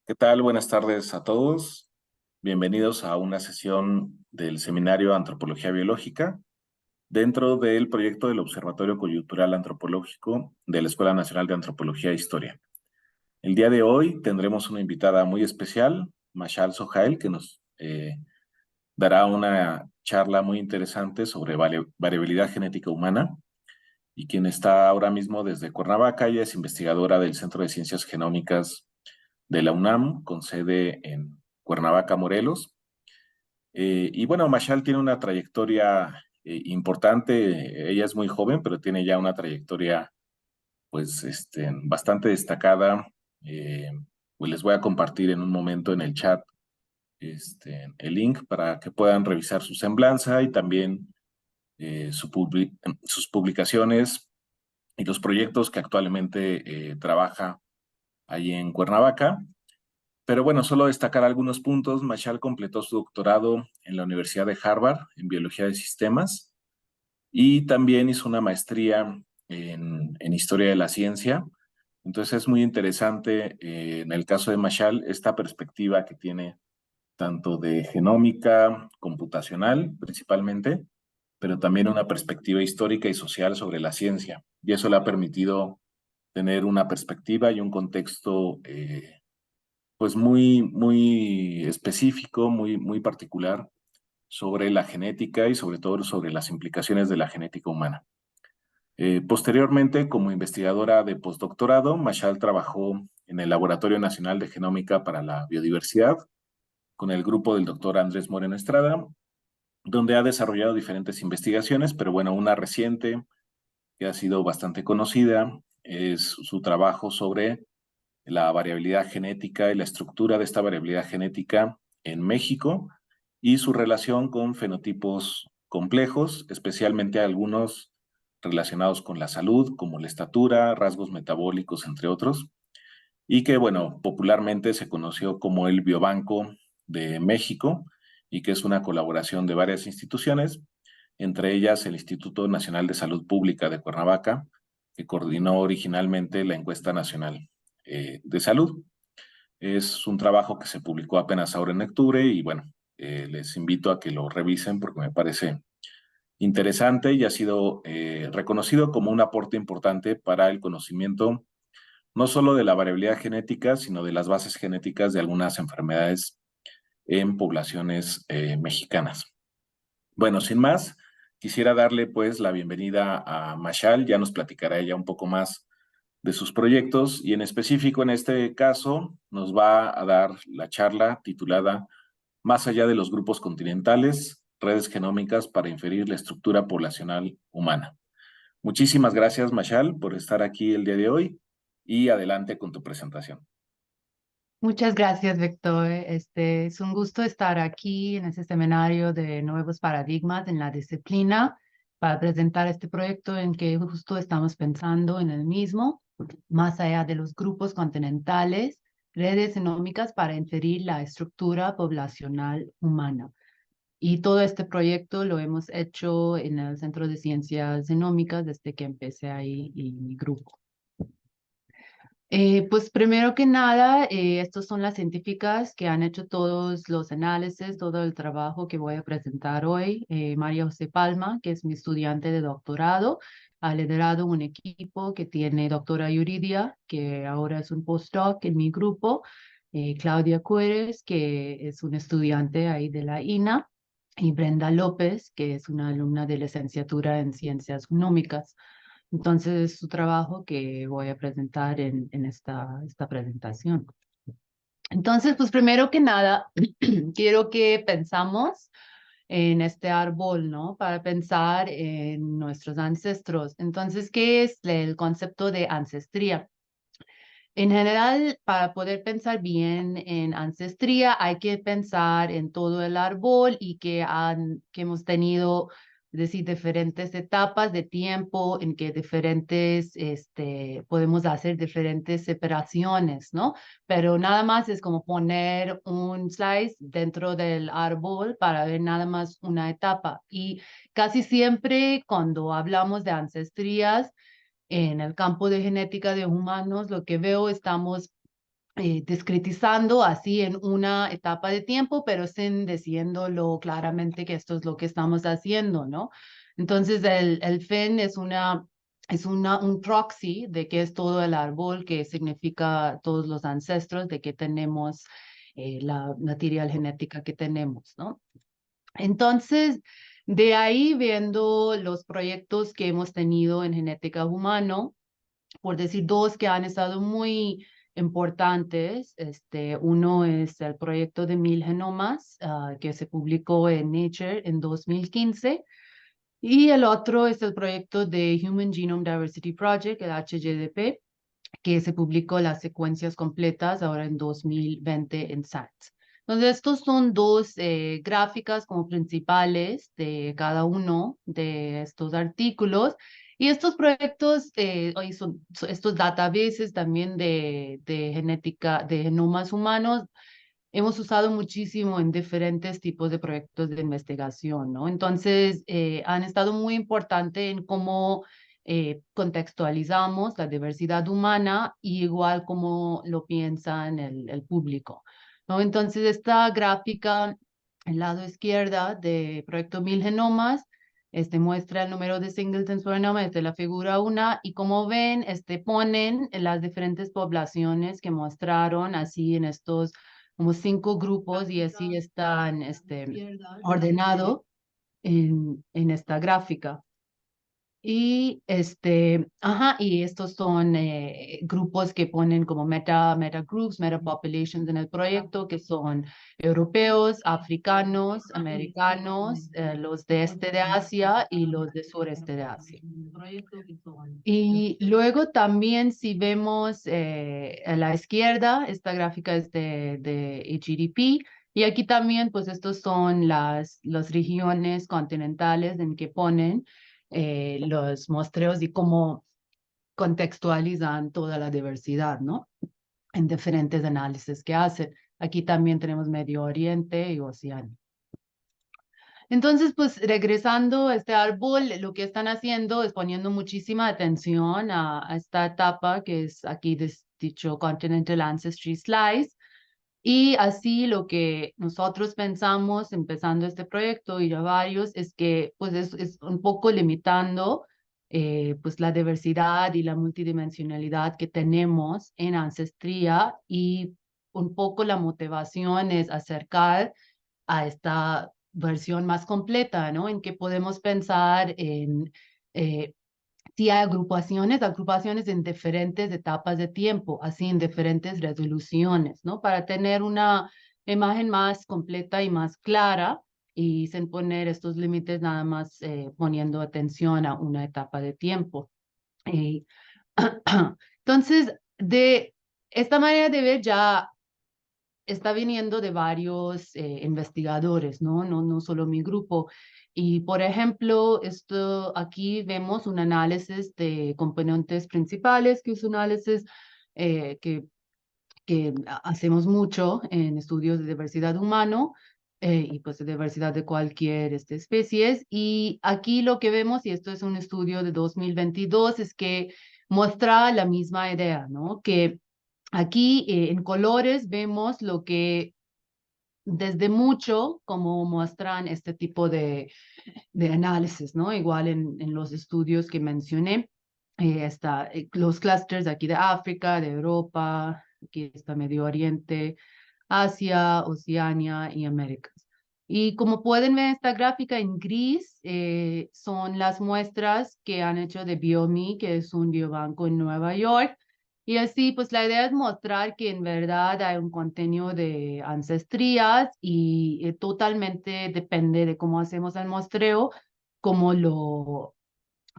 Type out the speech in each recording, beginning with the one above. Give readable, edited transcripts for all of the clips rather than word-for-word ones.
¿Qué tal? Buenas tardes a todos. Bienvenidos a una sesión del Seminario Antropología Biológica dentro del proyecto del Observatorio Coyuntural Antropológico de la Escuela Nacional de Antropología e Historia. El día de hoy tendremos una invitada muy especial, Mashal Sohail, que nos dará una charla muy interesante sobre variabilidad genética humana y quien está ahora mismo desde Cuernavaca. Ella es investigadora del Centro de Ciencias Genómicas de la UNAM, con sede en Cuernavaca, Morelos. Y bueno, Mashal tiene una trayectoria importante. Ella es muy joven, pero tiene ya una trayectoria pues bastante destacada. Eh, pues les voy a compartir en un momento en el chat el link para que puedan revisar su semblanza y también sus publicaciones y los proyectos que actualmente trabaja allí en Cuernavaca. Pero bueno, solo destacar algunos puntos. Mashal completó su doctorado en la Universidad de Harvard en Biología de Sistemas y también hizo una maestría en Historia de la Ciencia. Entonces es muy interesante en el caso de Mashal esta perspectiva que tiene tanto de genómica computacional principalmente, pero también una perspectiva histórica y social sobre la ciencia. Y eso le ha permitido tener una perspectiva y un contexto pues muy específico, muy particular sobre la genética y sobre todo sobre las implicaciones de la genética humana. Posteriormente, como investigadora de postdoctorado, Mashal trabajó en el Laboratorio Nacional de Genómica para la Biodiversidad con el grupo del doctor Andrés Moreno Estrada, donde ha desarrollado diferentes investigaciones, pero bueno, una reciente que ha sido bastante conocida es su trabajo sobre la variabilidad genética y la estructura de esta variabilidad genética en México y su relación con fenotipos complejos, especialmente algunos relacionados con la salud, como la estatura, rasgos metabólicos, entre otros, y que, bueno, popularmente se conoció como el Biobanco de México y que es una colaboración de varias instituciones, entre ellas el Instituto Nacional de Salud Pública de Cuernavaca, que coordinó originalmente la encuesta nacional de salud. Es un trabajo que se publicó apenas ahora en octubre y bueno, les invito a que lo revisen porque me parece interesante y ha sido reconocido como un aporte importante para el conocimiento no solo de la variabilidad genética, sino de las bases genéticas de algunas enfermedades en poblaciones mexicanas. Bueno, sin más, quisiera darle pues la bienvenida a Mashal, ya nos platicará ella un poco más de sus proyectos y en específico en este caso nos va a dar la charla titulada Más allá de los grupos continentales, redes genómicas para inferir la estructura poblacional humana. Muchísimas gracias, Mashal, por estar aquí el día de hoy y adelante con tu presentación. Muchas gracias, Víctor. Es un gusto estar aquí en este seminario de nuevos paradigmas en la disciplina para presentar este proyecto en que justo estamos pensando en el mismo, más allá de los grupos continentales, redes genómicas para inferir la estructura poblacional humana. Y todo este proyecto lo hemos hecho en el Centro de Ciencias Genómicas desde que empecé ahí y mi grupo. Pues primero que nada, estos son las científicas que han hecho todos los análisis, todo el trabajo que voy a presentar hoy. María José Palma, que es mi estudiante de doctorado, ha liderado un equipo que tiene doctora Yuridia, que ahora es un postdoc en mi grupo, Claudia Cueres, que es una estudiante ahí de la INA, y Brenda López, que es una alumna de licenciatura en Ciencias Genómicas. Entonces, es su trabajo que voy a presentar en esta presentación. Entonces, pues primero que nada, quiero que pensamos en este árbol, ¿no? Para pensar en nuestros ancestros. Entonces, ¿qué es el concepto de ancestría? En general, para poder pensar bien en ancestría, hay que pensar en todo el árbol y que hemos tenido, es decir, diferentes etapas de tiempo en que podemos hacer diferentes separaciones, ¿no? Pero nada más es como poner un slice dentro del árbol para ver nada más una etapa. Y casi siempre cuando hablamos de ancestrías, en el campo de genética de humanos, lo que veo, estamos discretizando así en una etapa de tiempo, pero sin diciéndolo claramente que esto es lo que estamos haciendo, ¿no? Entonces, el fin es un proxy de que es todo el árbol, que significa todos los ancestros, de que tenemos la material genética que tenemos, ¿no? Entonces, de ahí viendo los proyectos que hemos tenido en genética humano, por decir dos que han estado muy importantes. Uno es el proyecto de 1000 genomas, que se publicó en Nature en 2015. Y el otro es el proyecto de Human Genome Diversity Project, el HGDP, que se publicó las secuencias completas ahora en 2020 en SciENce. Entonces, estos son dos gráficas como principales de cada uno de estos artículos. Y estos proyectos, estos databases también de genética, de genomas humanos, hemos usado muchísimo en diferentes tipos de proyectos de investigación, ¿no? Entonces, han estado muy importantes en cómo contextualizamos la diversidad humana y igual como lo piensan el público, ¿no? Entonces, esta gráfica, el lado izquierda de Proyecto 1000 genomas, muestra el número de singletons por genoma desde la figura 1 y como ven, ponen las diferentes poblaciones que mostraron así en estos como 5 grupos y así están ordenados en esta gráfica. Y y estos son grupos que ponen como meta groups, meta populations en el proyecto, que son europeos, africanos, americanos, los de este de Asia y los de sureste de Asia. Y luego también si vemos a la izquierda, esta gráfica es de HGDP, y aquí también pues estos son las regiones continentales en que ponen los muestreos y cómo contextualizan toda la diversidad, ¿no? En diferentes análisis que hacen. Aquí también tenemos Medio Oriente y Oceanía. Entonces, pues regresando a este árbol, lo que están haciendo es poniendo muchísima atención a esta etapa que es aquí dicho Continental Ancestry Slice. Y así lo que nosotros pensamos empezando este proyecto y ya varios es que pues es un poco limitando pues la diversidad y la multidimensionalidad que tenemos en ancestría y un poco la motivación es acercar a esta versión más completa, ¿no? En que podemos pensar en eh, si hay agrupaciones en diferentes etapas de tiempo, así en diferentes resoluciones, ¿no? Para tener una imagen más completa y más clara y sin poner estos límites nada más poniendo atención a una etapa de tiempo. Eh, entonces, de esta manera de ver ya está viniendo de varios investigadores, ¿no? No solo mi grupo. Y por ejemplo, esto aquí vemos un análisis de componentes principales, que es un análisis que hacemos mucho en estudios de diversidad humano y pues de diversidad de cualquier especies. Y aquí lo que vemos, y esto es un estudio de 2022, es que muestra la misma idea, ¿no? Que aquí en colores vemos lo que desde mucho, como muestran este tipo de análisis, ¿no? Igual en los estudios que mencioné, los clústeres aquí de África, de Europa, aquí está Medio Oriente, Asia, Oceanía y Américas. Y como pueden ver esta gráfica en gris, son las muestras que han hecho de Biomi, que es un biobanco en Nueva York. Y así, pues la idea es mostrar que en verdad hay un contenido de ancestrías y totalmente depende de cómo hacemos el muestreo, cómo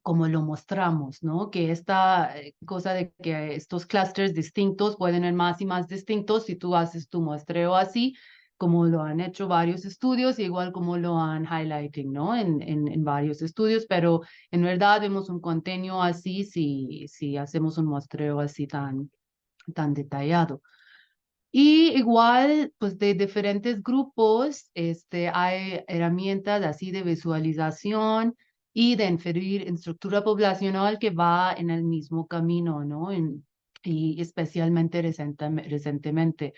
como lo mostramos, ¿no? Que esta cosa de que estos clusters distintos pueden ser más y más distintos si tú haces tu muestreo así, como lo han hecho varios estudios, igual como lo han highlighting, ¿no? En varios estudios, pero en verdad vemos un contenido así si hacemos un muestreo así tan detallado. Y igual, pues de diferentes grupos, hay herramientas así de visualización y de inferir en estructura poblacional que va en el mismo camino, ¿no? y especialmente recientemente.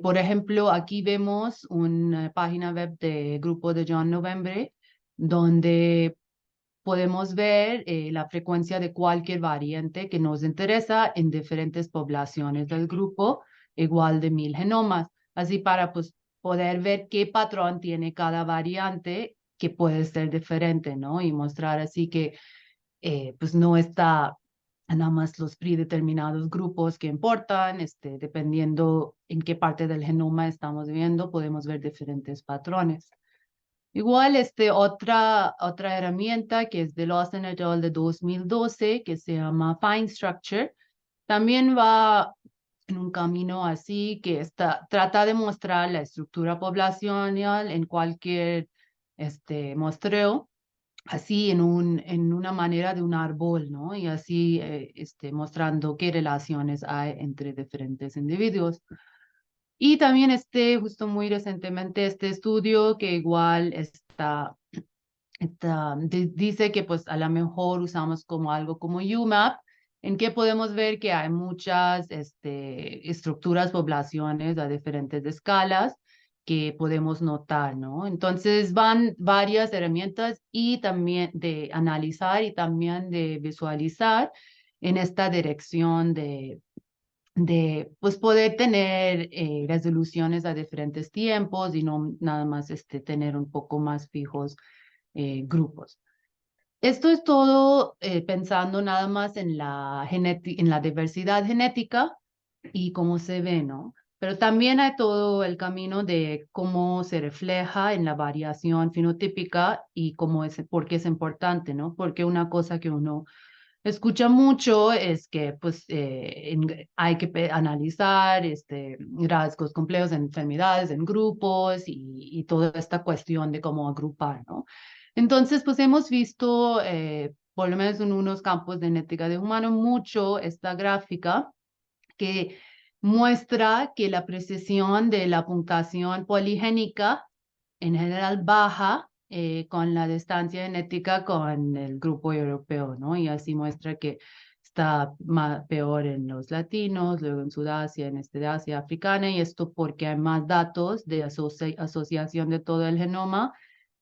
Por ejemplo, aquí vemos una página web de grupo de John Novembre, donde podemos ver la frecuencia de cualquier variante que nos interesa en diferentes poblaciones del grupo, igual de 1000 genomas. Así para pues, poder ver qué patrón tiene cada variante que puede ser diferente, ¿no? Y mostrar así que pues no está nada más los predeterminados grupos que importan, dependiendo en qué parte del genoma estamos viendo, podemos ver diferentes patrones. Igual, otra herramienta que es de Lawson et al. De 2012, que se llama Fine Structure, también va en un camino así que trata de mostrar la estructura poblacional en cualquier muestreo, así en una manera de un árbol, ¿no? Y así mostrando qué relaciones hay entre diferentes individuos. Y también justo muy recientemente, este estudio que igual dice que pues a lo mejor usamos como algo como UMAP, en que podemos ver que hay muchas estructuras, poblaciones a diferentes escalas que podemos notar, ¿no? Entonces van varias herramientas y también de analizar y también de visualizar en esta dirección de pues poder tener resoluciones a diferentes tiempos y no nada más tener un poco más fijos grupos. Esto es todo pensando nada más en en la diversidad genética y cómo se ve, ¿no? Pero también hay todo el camino de cómo se refleja en la variación fenotípica y por qué es importante, ¿no? Porque una cosa que uno escucha mucho es que pues hay que analizar rasgos complejos en enfermedades, en grupos y toda esta cuestión de cómo agrupar, ¿no? Entonces, pues hemos visto, por lo menos en unos campos de genética de humano, mucho esta gráfica que muestra que la precisión de la puntuación poligénica en general baja con la distancia genética con el grupo europeo, ¿no? Y así muestra que está peor en los latinos, luego en Sudasia, en de Asia africana, y esto porque hay más datos de asociación de todo el genoma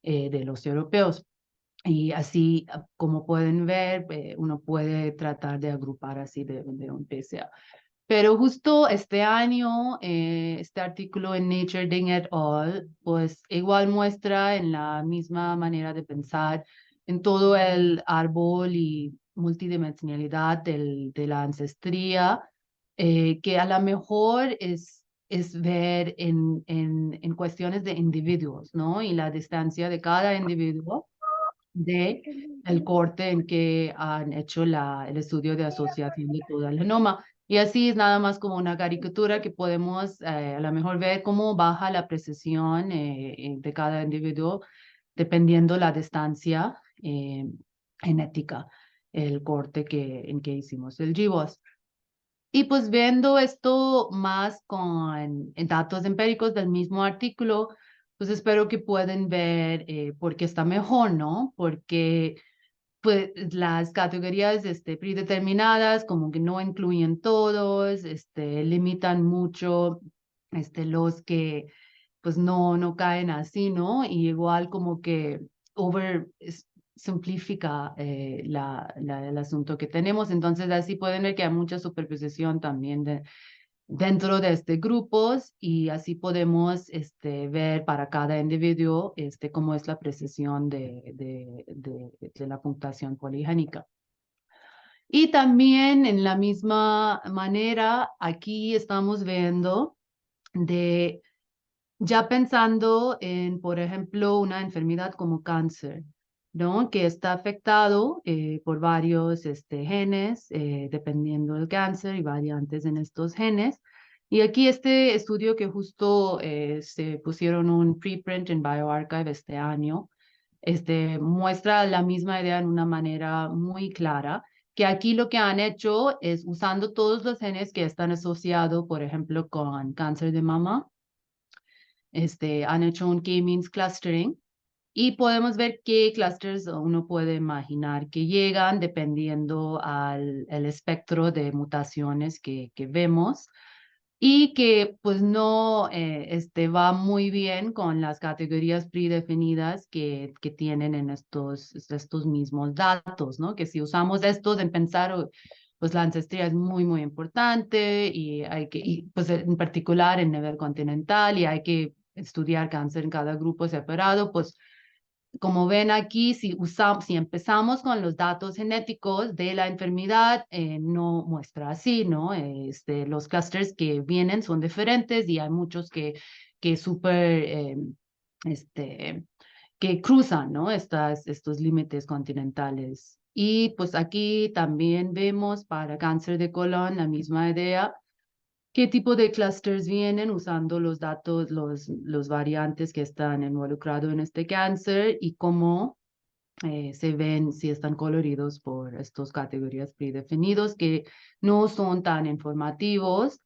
de los europeos. Y así, como pueden ver, uno puede tratar de agrupar así de un PSA. Pero justo este año, este artículo en Nature Ding et al., pues igual muestra en la misma manera de pensar en todo el árbol y multidimensionalidad de la ancestría, que a lo mejor es ver en cuestiones de individuos, ¿no? Y la distancia de cada individuo de el corte en que han hecho el estudio de asociación de todo el genoma. Y así es nada más como una caricatura que podemos a lo mejor ver cómo baja la precisión de cada individuo dependiendo la distancia genética, el corte en que hicimos el GWAS. Y pues viendo esto más con datos empíricos del mismo artículo, pues espero que puedan ver por qué está mejor, ¿no? Porque pues las categorías predeterminadas como que no incluyen todos, limitan mucho los que pues no caen así, ¿no? Y igual como que simplifica el asunto que tenemos. Entonces así pueden ver que hay mucha superposición también dentro de grupos y así podemos ver para cada individuo cómo es la precisión de la puntuación poligénica. Y también en la misma manera, aquí estamos viendo de ya pensando en, por ejemplo, una enfermedad como cáncer, ¿no? Que está afectado por varios genes, dependiendo del cáncer y variantes en estos genes. Y aquí este estudio que justo se pusieron un preprint en bioRxiv este año, muestra la misma idea en una manera muy clara, que aquí lo que han hecho es usando todos los genes que están asociados, por ejemplo, con cáncer de mama, han hecho un K-means clustering Y podemos ver qué clusters uno puede imaginar que llegan dependiendo al el espectro de mutaciones que vemos y que pues no va muy bien con las categorías predefinidas que tienen en estos mismos datos, ¿no? Que si usamos estos en pensar, pues la ancestría es muy, muy importante y hay que, y, pues en particular en nivel continental y hay que estudiar cáncer en cada grupo separado, pues como ven aquí, si empezamos con los datos genéticos de la enfermedad, no muestra así, ¿no? Los clusters que vienen son diferentes y hay muchos que súper, que cruzan, ¿no? Estos límites continentales. Y pues aquí también vemos para cáncer de colon la misma idea. ¿Qué tipo de clusters vienen usando los datos, los variantes que están involucrados en este cáncer y cómo se ven si están coloridos por estas categorías predefinidos que no son tan informativos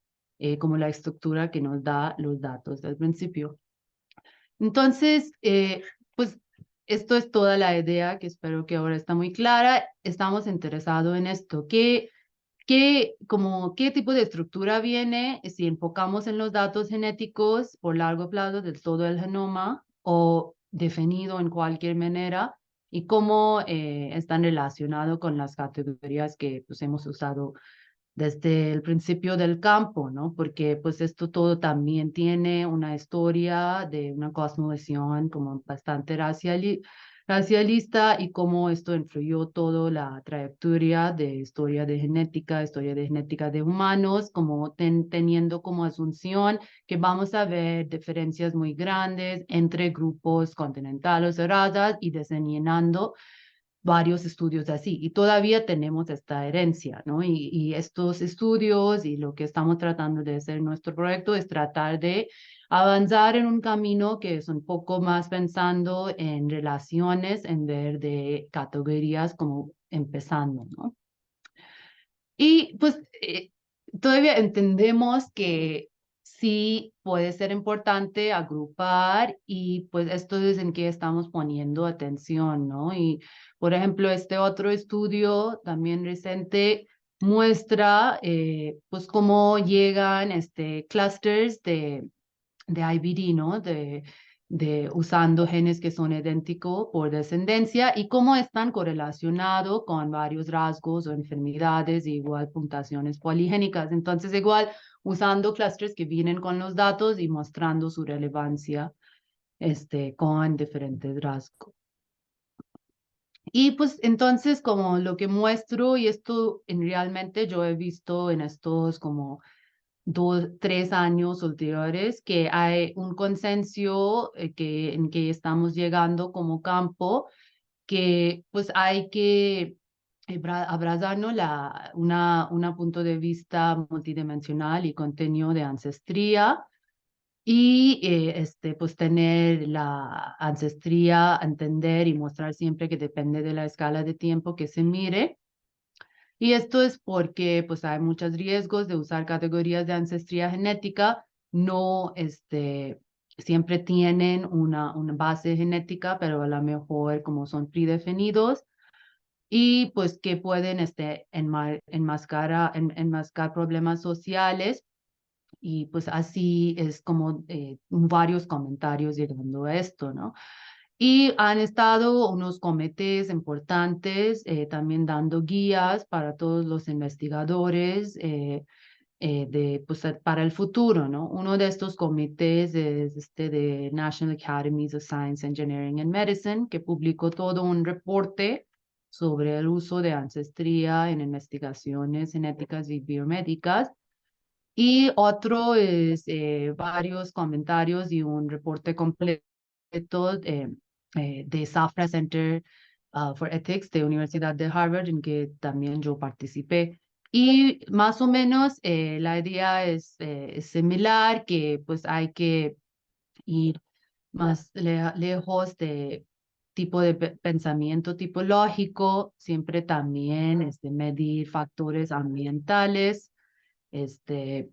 como la estructura que nos da los datos del principio? Entonces, pues esto es toda la idea que espero que ahora está muy clara. Estamos interesados en esto. ¿Qué tipo de estructura viene si enfocamos en los datos genéticos por largo plazo del todo el genoma o definido en cualquier manera? ¿Y cómo están relacionados con las categorías que pues, hemos usado desde el principio del campo, ¿no? Porque pues esto todo también tiene una historia de una cosmovisión como bastante racialista y cómo esto influyó toda la trayectoria de historia de genética de humanos, como teniendo como asunción que vamos a ver diferencias muy grandes entre grupos continentales o razas y diseñando varios estudios así y todavía tenemos esta herencia, ¿no? Y estos estudios y lo que estamos tratando de hacer en nuestro proyecto es tratar de avanzar en un camino que es un poco más pensando en relaciones en vez de categorías como empezando, ¿no? Y pues todavía entendemos que sí puede ser importante agrupar y pues esto es en que estamos poniendo atención, ¿no? Y por ejemplo, este otro estudio también reciente muestra pues cómo llegan clusters de IBD, ¿no? De usando genes que son idénticos por descendencia y cómo están correlacionados con varios rasgos o enfermedades, igual puntuaciones poligénicas. Entonces, igual usando clusters que vienen con los datos y mostrando su relevancia con diferentes rasgos. Y pues entonces como lo que muestro, y esto realmente yo he visto en estos como 3 años ulteriores, que hay un consenso en que estamos llegando como campo, que pues hay que abrazarnos una punto de vista multidimensional y contenido de ancestría y pues tener la ancestría, entender y mostrar siempre que depende de la escala de tiempo que se mire. Y esto es porque pues hay muchos riesgos de usar categorías de ancestría genética, no siempre tienen una base genética, pero a lo mejor como son predefinidos y pues que pueden enmascarar problemas sociales y pues así es como varios comentarios llegando a esto, ¿no? Y han estado unos comités importantes también dando guías para todos los investigadores pues, para el futuro, ¿no? Uno de estos comités es de National Academies of Science, Engineering and Medicine, que publicó todo un reporte sobre el uso de ancestría en investigaciones genéticas y biomédicas. Y otro es varios comentarios y un reporte completo de Safra Center for Ethics de Universidad de Harvard, en que también yo participé. Y más o menos la idea es similar, que pues hay que ir más lejos de tipo de pensamiento tipológico, siempre también medir factores ambientales, este,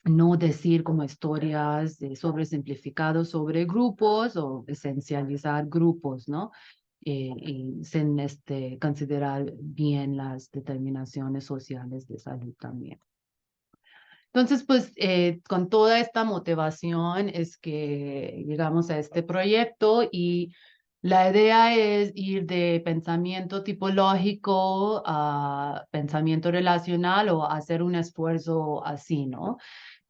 no decir como historias sobresimplificadas sobre grupos o esencializar grupos, ¿no? Y sin considerar bien las determinaciones sociales de salud también. Entonces, pues con toda esta motivación es que llegamos a este proyecto y la idea es ir de pensamiento tipológico a pensamiento relacional o hacer un esfuerzo así, ¿no?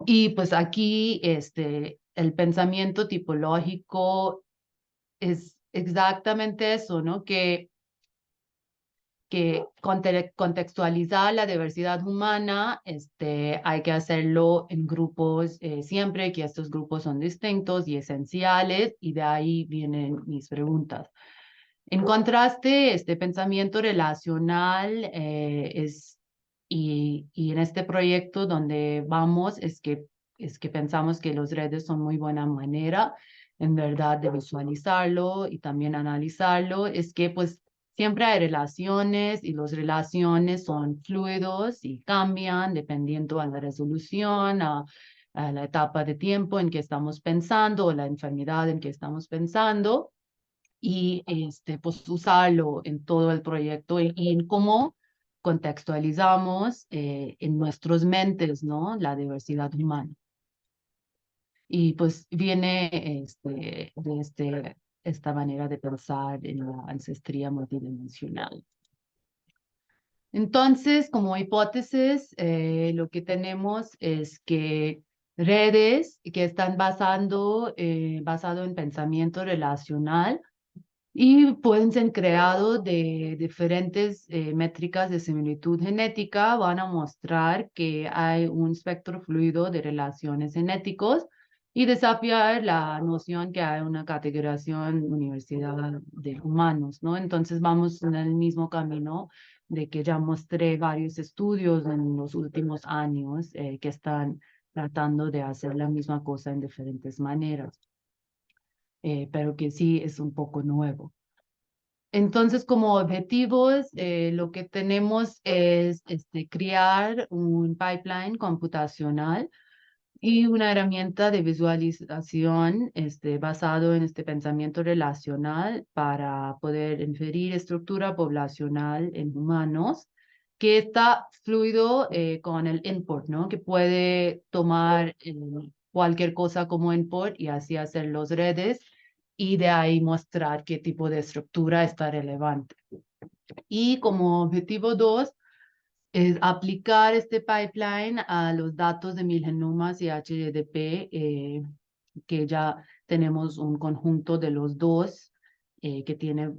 Y pues aquí el pensamiento tipológico es exactamente eso, ¿no? Que contextualizar la diversidad humana, hay que hacerlo en grupos siempre que estos grupos son distintos y esenciales, y de ahí vienen mis preguntas. En contraste, este pensamiento relacional y en este proyecto donde vamos es que pensamos que los redes son muy buena manera, en verdad, de visualizarlo y también analizarlo. Es que pues siempre hay relaciones y las relaciones son fluidos y cambian dependiendo a la resolución, a la etapa de tiempo en que estamos pensando o la enfermedad en que estamos pensando y pues usarlo en todo el proyecto y en cómo contextualizamos en nuestros mentes, ¿no? La diversidad humana. Y pues viene de esta manera de pensar en la ancestría multidimensional. Entonces, como hipótesis, lo que tenemos es que redes que están basado en pensamiento relacional y pueden ser creados de diferentes métricas de similitud genética, van a mostrar que hay un espectro fluido de relaciones genéticos y desafiar la noción que hay una categorización universidad de humanos, ¿no? Entonces vamos en el mismo camino de que ya mostré varios estudios en los últimos años que están tratando de hacer la misma cosa en diferentes maneras, pero que sí es un poco nuevo. Entonces, como objetivos, lo que tenemos es crear un pipeline computacional y una herramienta de visualización basado en este pensamiento relacional para poder inferir estructura poblacional en humanos que está fluido con el input, ¿no? Que puede tomar cualquier cosa como input y así hacer los redes y de ahí mostrar qué tipo de estructura está relevante. Y como objetivo 2, es aplicar este pipeline a los datos de 1000 genomas y HDP, que ya tenemos un conjunto de los dos que tiene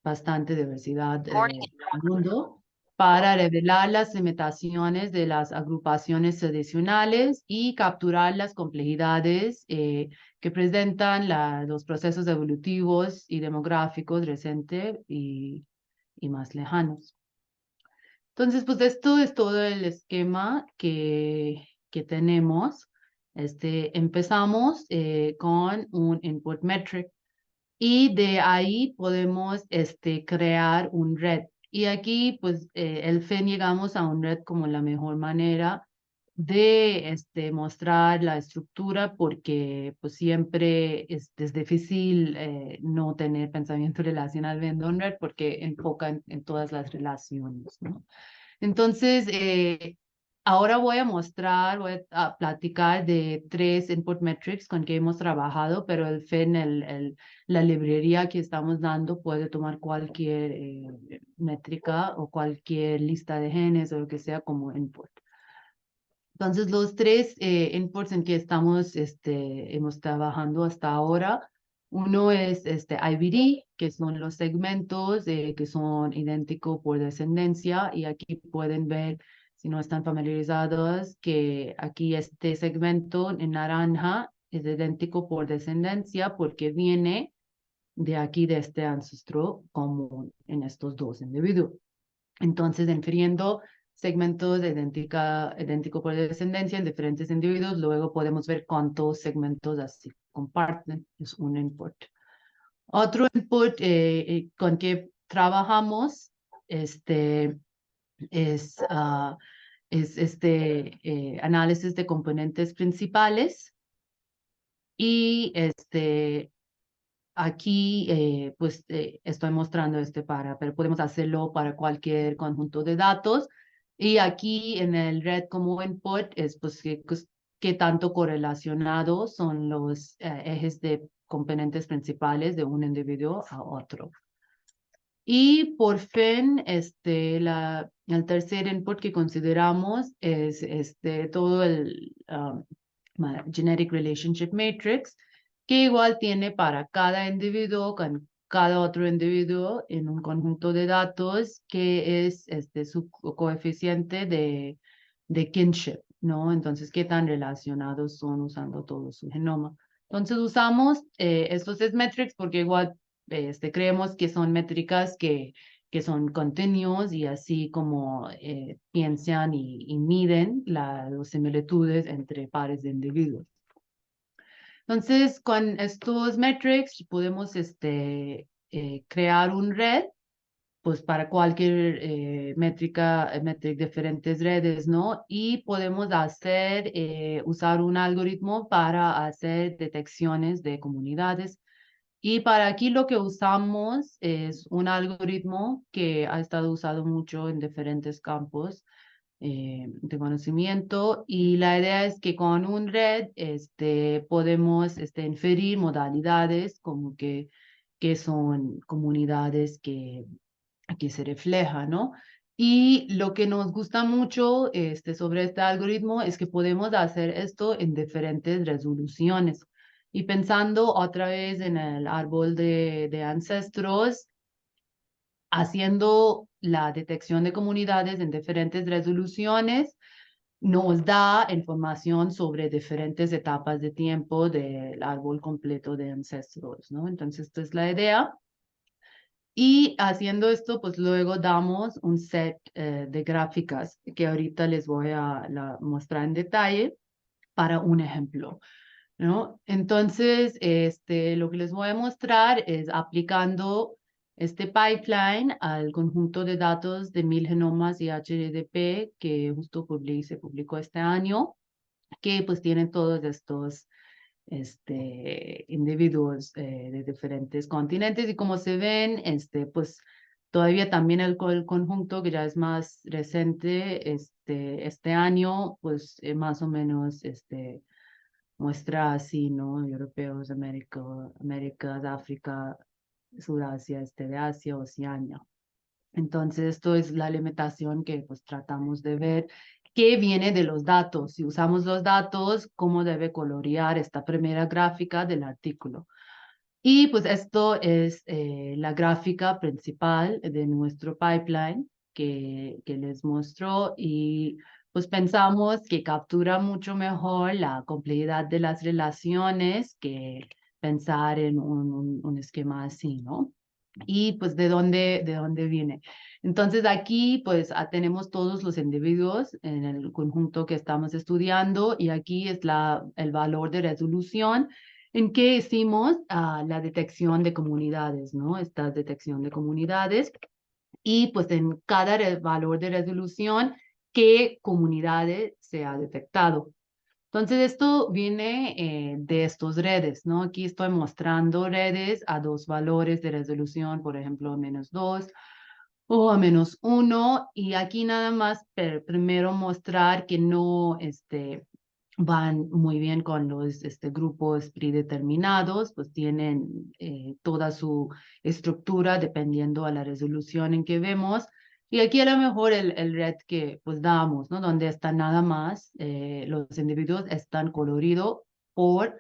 bastante diversidad en el mundo, para revelar las limitaciones de las agrupaciones tradicionales y capturar las complejidades que presentan los procesos evolutivos y demográficos recientes y más lejanos. Entonces, pues esto es todo el esquema que tenemos. Empezamos con un input metric y de ahí podemos crear un red. Y aquí, pues, el fin llegamos a un red como la mejor manera de mostrar la estructura porque pues siempre es difícil no tener pensamiento relacional viendo un red porque enfoca en todas las relaciones, ¿no? Entonces, ahora voy a platicar de 3 input metrics con que hemos trabajado, pero el fin, la librería que estamos dando puede tomar cualquier métrica o cualquier lista de genes o lo que sea como input. Entonces, los 3 inputs en que hemos trabajando hasta ahora, uno es IVD, que son los segmentos que son idénticos por descendencia, y aquí pueden ver, si no están familiarizados, que aquí este segmento en naranja es idéntico por descendencia porque viene de aquí, de este ancestro común en estos dos individuos. Entonces, infiriendo segmentos idénticos por descendencia en diferentes individuos, luego podemos ver cuántos segmentos así comparten, es un input. Otro input con que trabajamos es es este análisis de componentes principales. Y aquí pues estoy mostrando pero podemos hacerlo para cualquier conjunto de datos. Y aquí en el red como input es pues qué tanto correlacionados son los ejes de componentes principales de un individuo a otro. Y por fin, el tercer input que consideramos es todo el Genetic Relationship Matrix, que igual tiene para cada individuo, con cada otro individuo en un conjunto de datos, que es su coeficiente de kinship, ¿no? Entonces, qué tan relacionados son usando todo su genoma. Entonces, usamos estos S-metrics porque igual creemos que son métricas que son continuos y así como piensan y miden las similitudes entre pares de individuos. Entonces, con estos metrics podemos crear un red, pues para cualquier métrica, diferentes redes, ¿no? Y podemos usar un algoritmo para hacer detecciones de comunidades. Y para aquí lo que usamos es un algoritmo que ha estado usado mucho en diferentes campos de conocimiento, y la idea es que con un red podemos inferir modalidades como que son comunidades que se reflejan, ¿no? Y lo que nos gusta mucho sobre este algoritmo es que podemos hacer esto en diferentes resoluciones. Y pensando otra vez en el árbol de ancestros, haciendo la detección de comunidades en diferentes resoluciones, nos da información sobre diferentes etapas de tiempo del árbol completo de ancestros, ¿no? Entonces, esta es la idea. Y haciendo esto, pues luego damos un set de gráficas que ahorita les voy a mostrar en detalle para un ejemplo, ¿no? Entonces, lo que les voy a mostrar es aplicando este pipeline al conjunto de datos de 1000 genomas y HDP que justo se publicó este año, que pues tienen todos estos individuos de diferentes continentes. Y como se ven, pues todavía también el conjunto que ya es más reciente, este año, pues más o menos muestra así, ¿no? Europeos, Américas, África, Sudasia, de Asia, Oceania. Entonces, esto es la limitación que pues tratamos de ver, que viene de los datos. Si usamos los datos, ¿cómo debe colorear esta primera gráfica del artículo? Y pues esto es la gráfica principal de nuestro pipeline que les mostró, y pues pensamos que captura mucho mejor la complejidad de las relaciones que pensar en un esquema así, ¿no? Y pues de dónde viene. Entonces aquí pues tenemos todos los individuos en el conjunto que estamos estudiando, y aquí es el valor de resolución en que hicimos la detección de comunidades, ¿no? Esta detección de comunidades, y pues en cada valor de resolución, qué comunidades se ha detectado. Entonces, esto viene de estos redes, ¿no? Aquí estoy mostrando redes a dos valores de resolución, por ejemplo, -2 o a -1, y aquí nada más primero mostrar que no van muy bien con los grupos predeterminados, pues tienen toda su estructura dependiendo a la resolución en que vemos. Y aquí a lo mejor el red que pues damos, ¿no? Donde están nada más, los individuos están coloridos por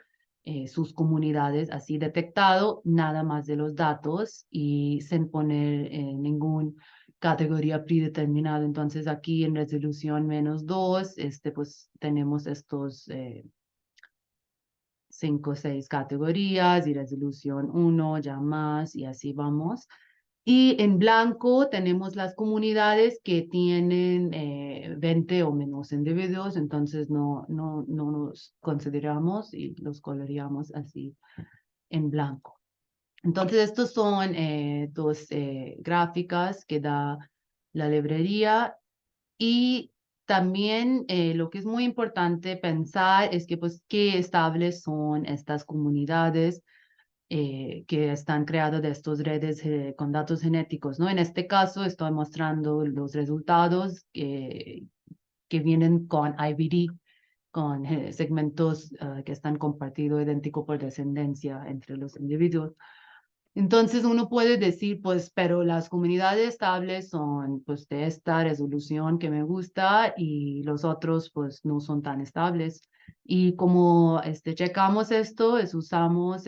sus comunidades, así detectado nada más de los datos y sin poner ningún categoría predeterminada. Entonces aquí en resolución -2, pues tenemos estos 5 o 6 categorías, y resolución 1 ya más, y así vamos. Y en blanco tenemos las comunidades que tienen 20 o menos individuos, entonces no los consideramos y los coloreamos así en blanco. Entonces, estos son dos gráficas que da la librería, y también lo que es muy importante pensar es que pues qué estables son estas comunidades que están creadas de estas redes con datos genéticos, ¿no? En este caso estoy mostrando los resultados que vienen con IVD, con segmentos que están compartidos idéntico por descendencia entre los individuos. Entonces uno puede decir, pues, pero las comunidades estables son, pues, de esta resolución que me gusta y los otros, pues, no son tan estables. Y como checamos esto, usamos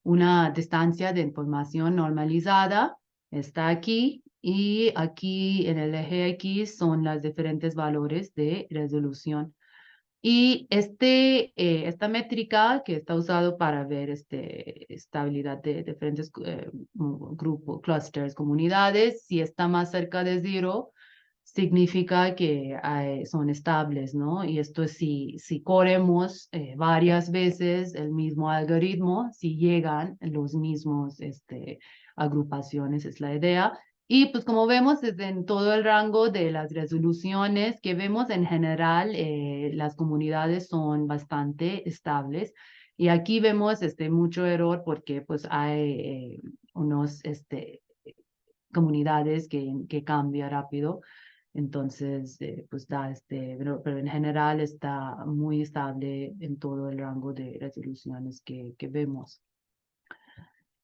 una distancia de información normalizada, está aquí, y aquí en el eje X son los diferentes valores de resolución. Y esta métrica que está usado para ver estabilidad de diferentes grupos, clusters, comunidades, si está más cerca de cero, significa que son estables, ¿no? Y esto es si corremos varias veces el mismo algoritmo, si llegan los mismos agrupaciones, es la idea. Y pues como vemos desde en todo el rango de las resoluciones que vemos en general, las comunidades son bastante estables. Y aquí vemos mucho error porque pues hay unos comunidades que cambia rápido. Entonces, pues da pero en general está muy estable en todo el rango de resoluciones que vemos.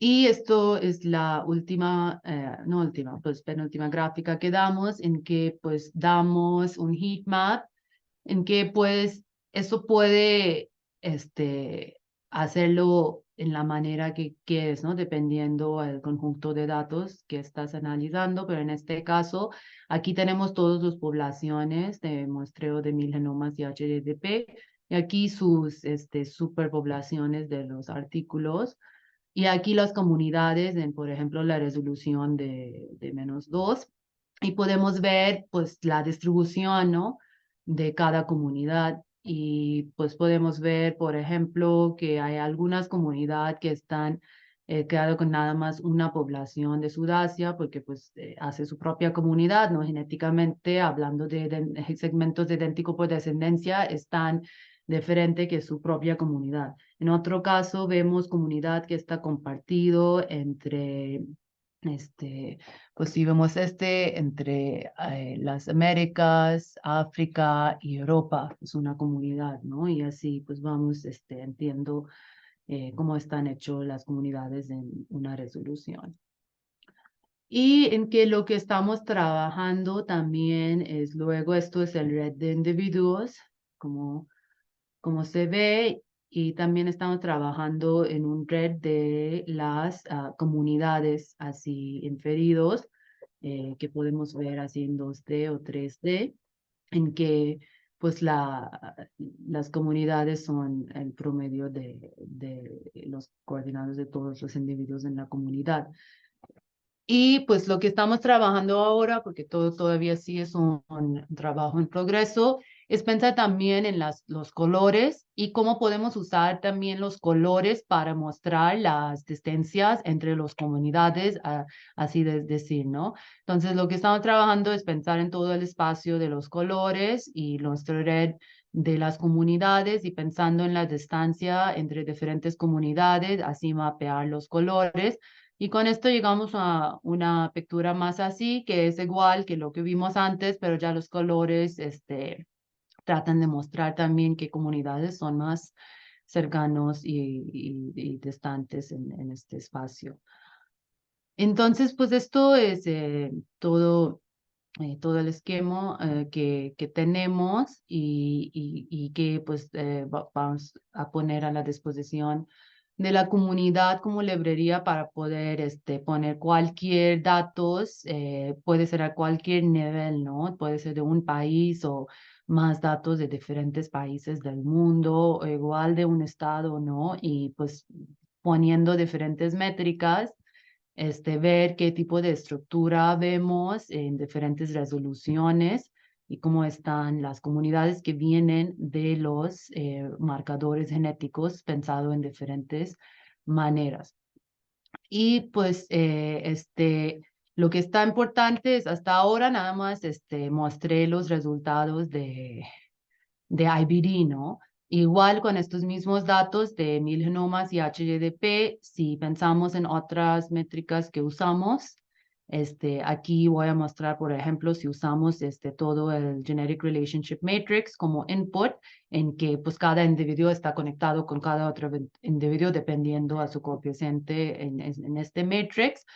Y esto es la última, no última, pues penúltima gráfica que damos, en que pues damos un heat map, en que pues eso puede hacerlo en la manera que quieres, ¿no? Dependiendo del conjunto de datos que estás analizando, pero en este caso, aquí tenemos todas las poblaciones de muestreo de 1000 genomas y HDDP, y aquí sus superpoblaciones de los artículos. Y aquí las comunidades, en, por ejemplo, la resolución de -2, y podemos ver pues la distribución, ¿no? De cada comunidad. Y pues podemos ver, por ejemplo, que hay algunas comunidades que están quedado con nada más una población de Sudasia, porque pues hace su propia comunidad, ¿no? Genéticamente, hablando de segmentos idénticos por descendencia, están diferente que su propia comunidad. En otro caso, vemos comunidad que está compartido entre, pues si vemos entre las Américas, África y Europa, es una comunidad, ¿no? Y así pues vamos, entiendo cómo están hechas las comunidades en una resolución. Y en que lo que estamos trabajando también es luego, esto es el red de individuos, como se ve, y también estamos trabajando en un red de las comunidades así inferidos, que podemos ver así en 2D o 3D, en que pues las comunidades son el promedio de los coordinados de todos los individuos en la comunidad. Y pues lo que estamos trabajando ahora, porque todo todavía sí es un trabajo en progreso, es pensar también en los colores y cómo podemos usar también los colores para mostrar las distancias entre las comunidades, así de decir, ¿no? Entonces lo que estamos trabajando es pensar en todo el espacio de los colores y nuestra red de las comunidades y pensando en la distancia entre diferentes comunidades, así mapear los colores y con esto llegamos a una pintura más así, que es igual que lo que vimos antes, pero ya los colores tratan de mostrar también qué comunidades son más cercanos y distantes en este espacio. Entonces, pues esto es todo el esquema que tenemos y que pues vamos a poner a la disposición de la comunidad como librería para poder poner cualquier datos, puede ser a cualquier nivel, ¿no? Puede ser de un país o más datos de diferentes países del mundo, o igual de un estado, ¿no? Y pues poniendo diferentes métricas, ver qué tipo de estructura vemos en diferentes resoluciones y cómo están las comunidades que vienen de los marcadores genéticos pensado en diferentes maneras. Y pues Lo que está importante es hasta ahora nada más mostré los resultados de IBD, ¿no? Igual con estos mismos datos de 1000 genomas y HGDP, si pensamos en otras métricas que usamos, aquí voy a mostrar, por ejemplo, si usamos todo el Genetic Relationship Matrix como input, en que pues cada individuo está conectado con cada otro individuo dependiendo a su coeficiente en este matrix.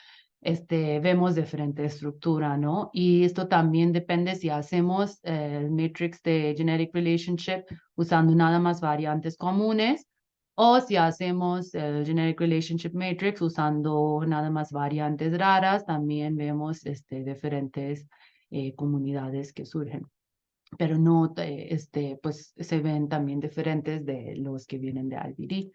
Vemos diferente estructura, ¿no? Y esto también depende si hacemos el matrix de genetic relationship usando nada más variantes comunes o si hacemos el genetic relationship matrix usando nada más variantes raras, también vemos diferentes comunidades que surgen. Pero no, pues se ven también diferentes de los que vienen de IBD.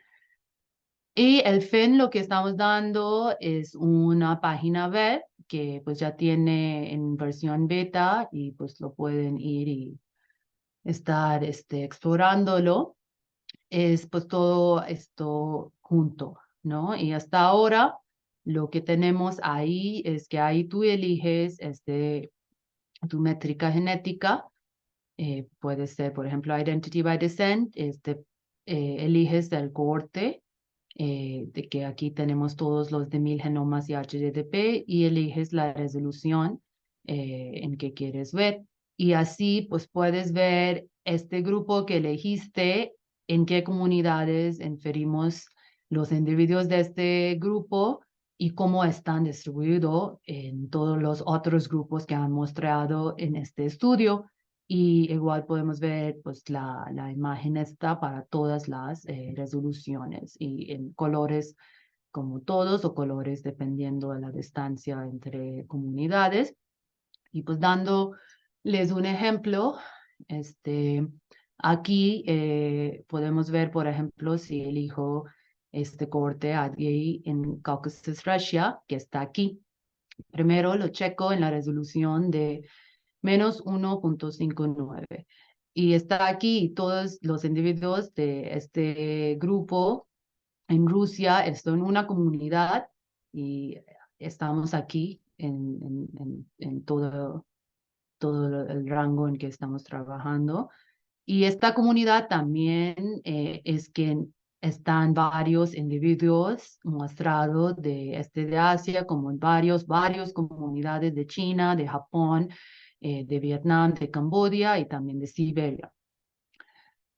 Y el fin lo que estamos dando es una página web que pues ya tiene en versión beta y pues lo pueden ir y estar explorándolo. Es pues todo esto junto, ¿no? Y hasta ahora lo que tenemos ahí es que ahí tú eliges tu métrica genética. Puede ser, por ejemplo, Identity by Descent, eliges el cohorte de que aquí tenemos todos los de 1000 genomas y HDDP y eliges la resolución en que quieres ver. Y así pues puedes ver este grupo que elegiste, en qué comunidades inferimos los individuos de este grupo y cómo están distribuidos en todos los otros grupos que han mostrado en este estudio. Y igual podemos ver pues la imagen está para todas las resoluciones y en colores como todos o colores dependiendo de la distancia entre comunidades. Y pues dándoles un ejemplo, aquí podemos ver, por ejemplo, si elijo este corte ADGI en Caucasus, Russia, que está aquí. Primero lo checo en la resolución de -1.59. Y está aquí todos los individuos de este grupo en Rusia, estoy en una comunidad y estamos aquí en todo el rango en que estamos trabajando. Y esta comunidad también es que están varios individuos mostrados de Asia, como en varios comunidades de China, de Japón, de Vietnam, de Camboya y también de Siberia.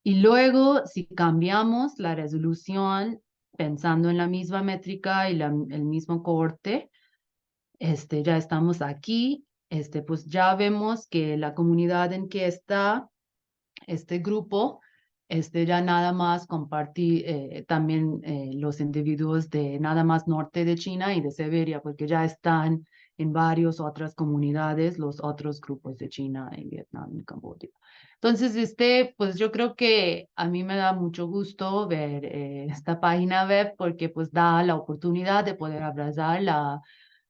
Y luego, si cambiamos la resolución pensando en la misma métrica y el mismo corte, ya estamos aquí, pues ya vemos que la comunidad en que está este grupo, ya nada más compartir también los individuos de nada más norte de China y de Siberia, porque ya están en varias otras comunidades, los otros grupos de China, en Vietnam y Camboya. Entonces, pues yo creo que a mí me da mucho gusto ver esta página web porque pues da la oportunidad de poder abrazar la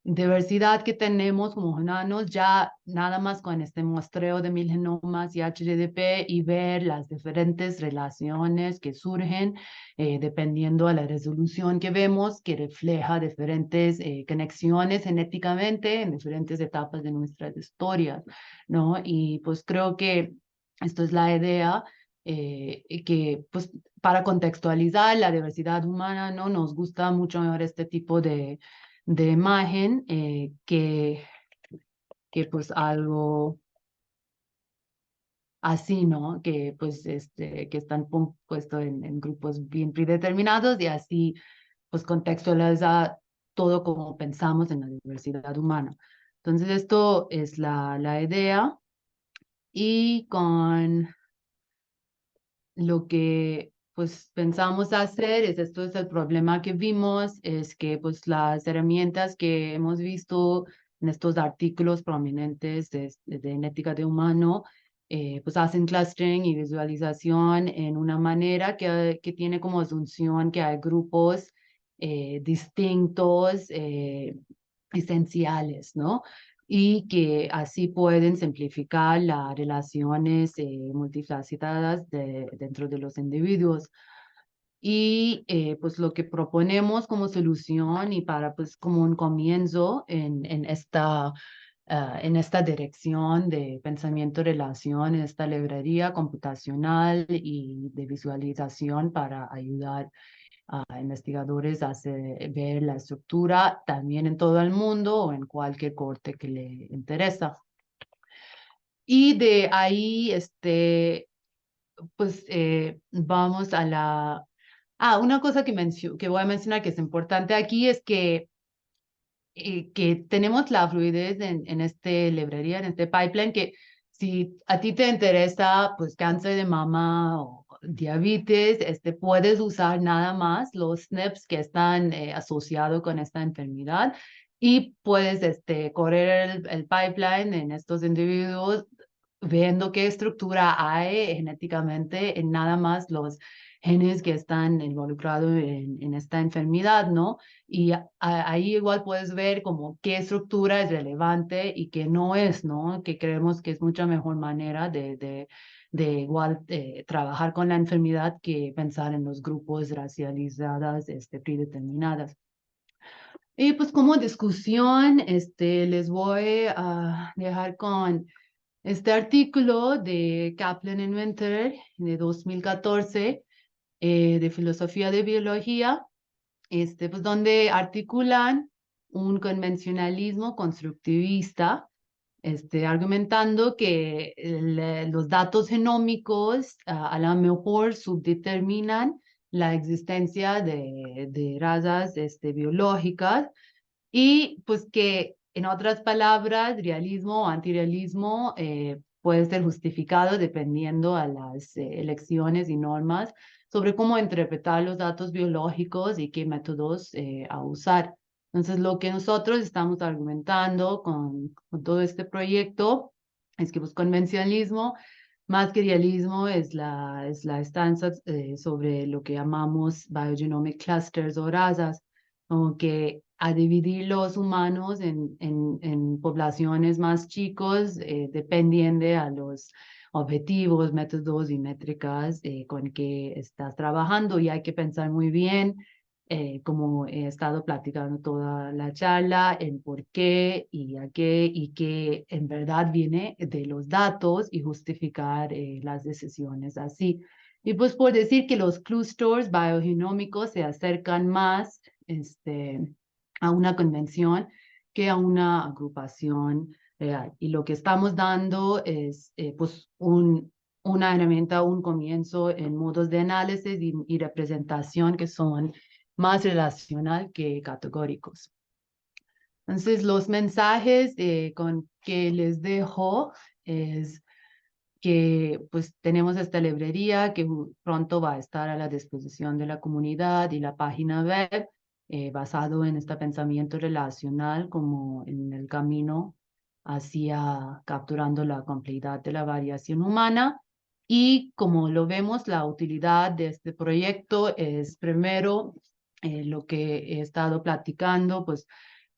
diversidad que tenemos como humanos, ya nada más con este muestreo de 1000 genomas y HDDP y ver las diferentes relaciones que surgen dependiendo de la resolución que vemos, que refleja diferentes conexiones genéticamente en diferentes etapas de nuestras historias, ¿no? Y pues creo que esto es la idea. Que pues para contextualizar la diversidad humana, ¿no? Nos gusta mucho ver este tipo de imagen que pues algo así, ¿no? Que pues que están puestos en grupos bien predeterminados y así pues contextualiza todo como pensamos en la diversidad humana. Entonces esto es la idea y con lo que pues pensamos hacer esto es el problema que vimos, es que pues las herramientas que hemos visto en estos artículos prominentes de genética de humano, pues hacen clustering y visualización en una manera que tiene como asunción que hay grupos distintos, esenciales, ¿no? Y que así pueden simplificar las relaciones multifacetadas dentro de los individuos. Y pues lo que proponemos como solución y para pues como un comienzo en esta dirección de pensamiento-relación, en esta librería computacional y de visualización para ayudar a investigadores a ver la estructura también en todo el mundo o en cualquier corte que le interesa. Y de ahí, pues vamos a la... Ah, una cosa que voy a mencionar que es importante aquí es que tenemos la fluidez en este librería, en este pipeline, que si a ti te interesa, pues cáncer de mama o diabetes, puedes usar nada más los SNPs que están asociados con esta enfermedad y puedes correr el pipeline en estos individuos viendo qué estructura hay genéticamente en nada más los genes que están involucrados en esta enfermedad, ¿no? Y ahí igual puedes ver como qué estructura es relevante y qué no es, ¿no? Que creemos que es mucha mejor manera de igual trabajar con la enfermedad que pensar en los grupos racializadas, predeterminadas. Y pues como discusión, les voy a dejar con este artículo de Kaplan y Winter de 2014 de filosofía de biología, pues donde articulan un convencionalismo constructivista, argumentando que los datos genómicos a lo mejor subdeterminan la existencia de razas biológicas y pues que, en otras palabras, realismo o antirrealismo puede ser justificado dependiendo a las elecciones y normas sobre cómo interpretar los datos biológicos y qué métodos a usar. Entonces, lo que nosotros estamos argumentando con todo este proyecto es que pues, convencionalismo más que realismo es la estancia sobre lo que llamamos biogenomic clusters o razas, como que a dividir los humanos en poblaciones más chicos, dependiendo a los objetivos, métodos y métricas con que estás trabajando y hay que pensar muy bien, como he estado platicando toda la charla, en por qué y a qué y qué en verdad viene de los datos y justificar las decisiones así. Y pues por decir que los clusters biogenómicos se acercan más a una convención que a una agrupación real. Y lo que estamos dando es pues una herramienta, un comienzo en modos de análisis y representación que son más relacional que categóricos. Entonces, los mensajes con que les dejo es que pues tenemos esta librería que pronto va a estar a la disposición de la comunidad y la página web basado en este pensamiento relacional como en el camino hacia capturando la complejidad de la variación humana. Y como lo vemos, la utilidad de este proyecto es primero lo que he estado platicando, pues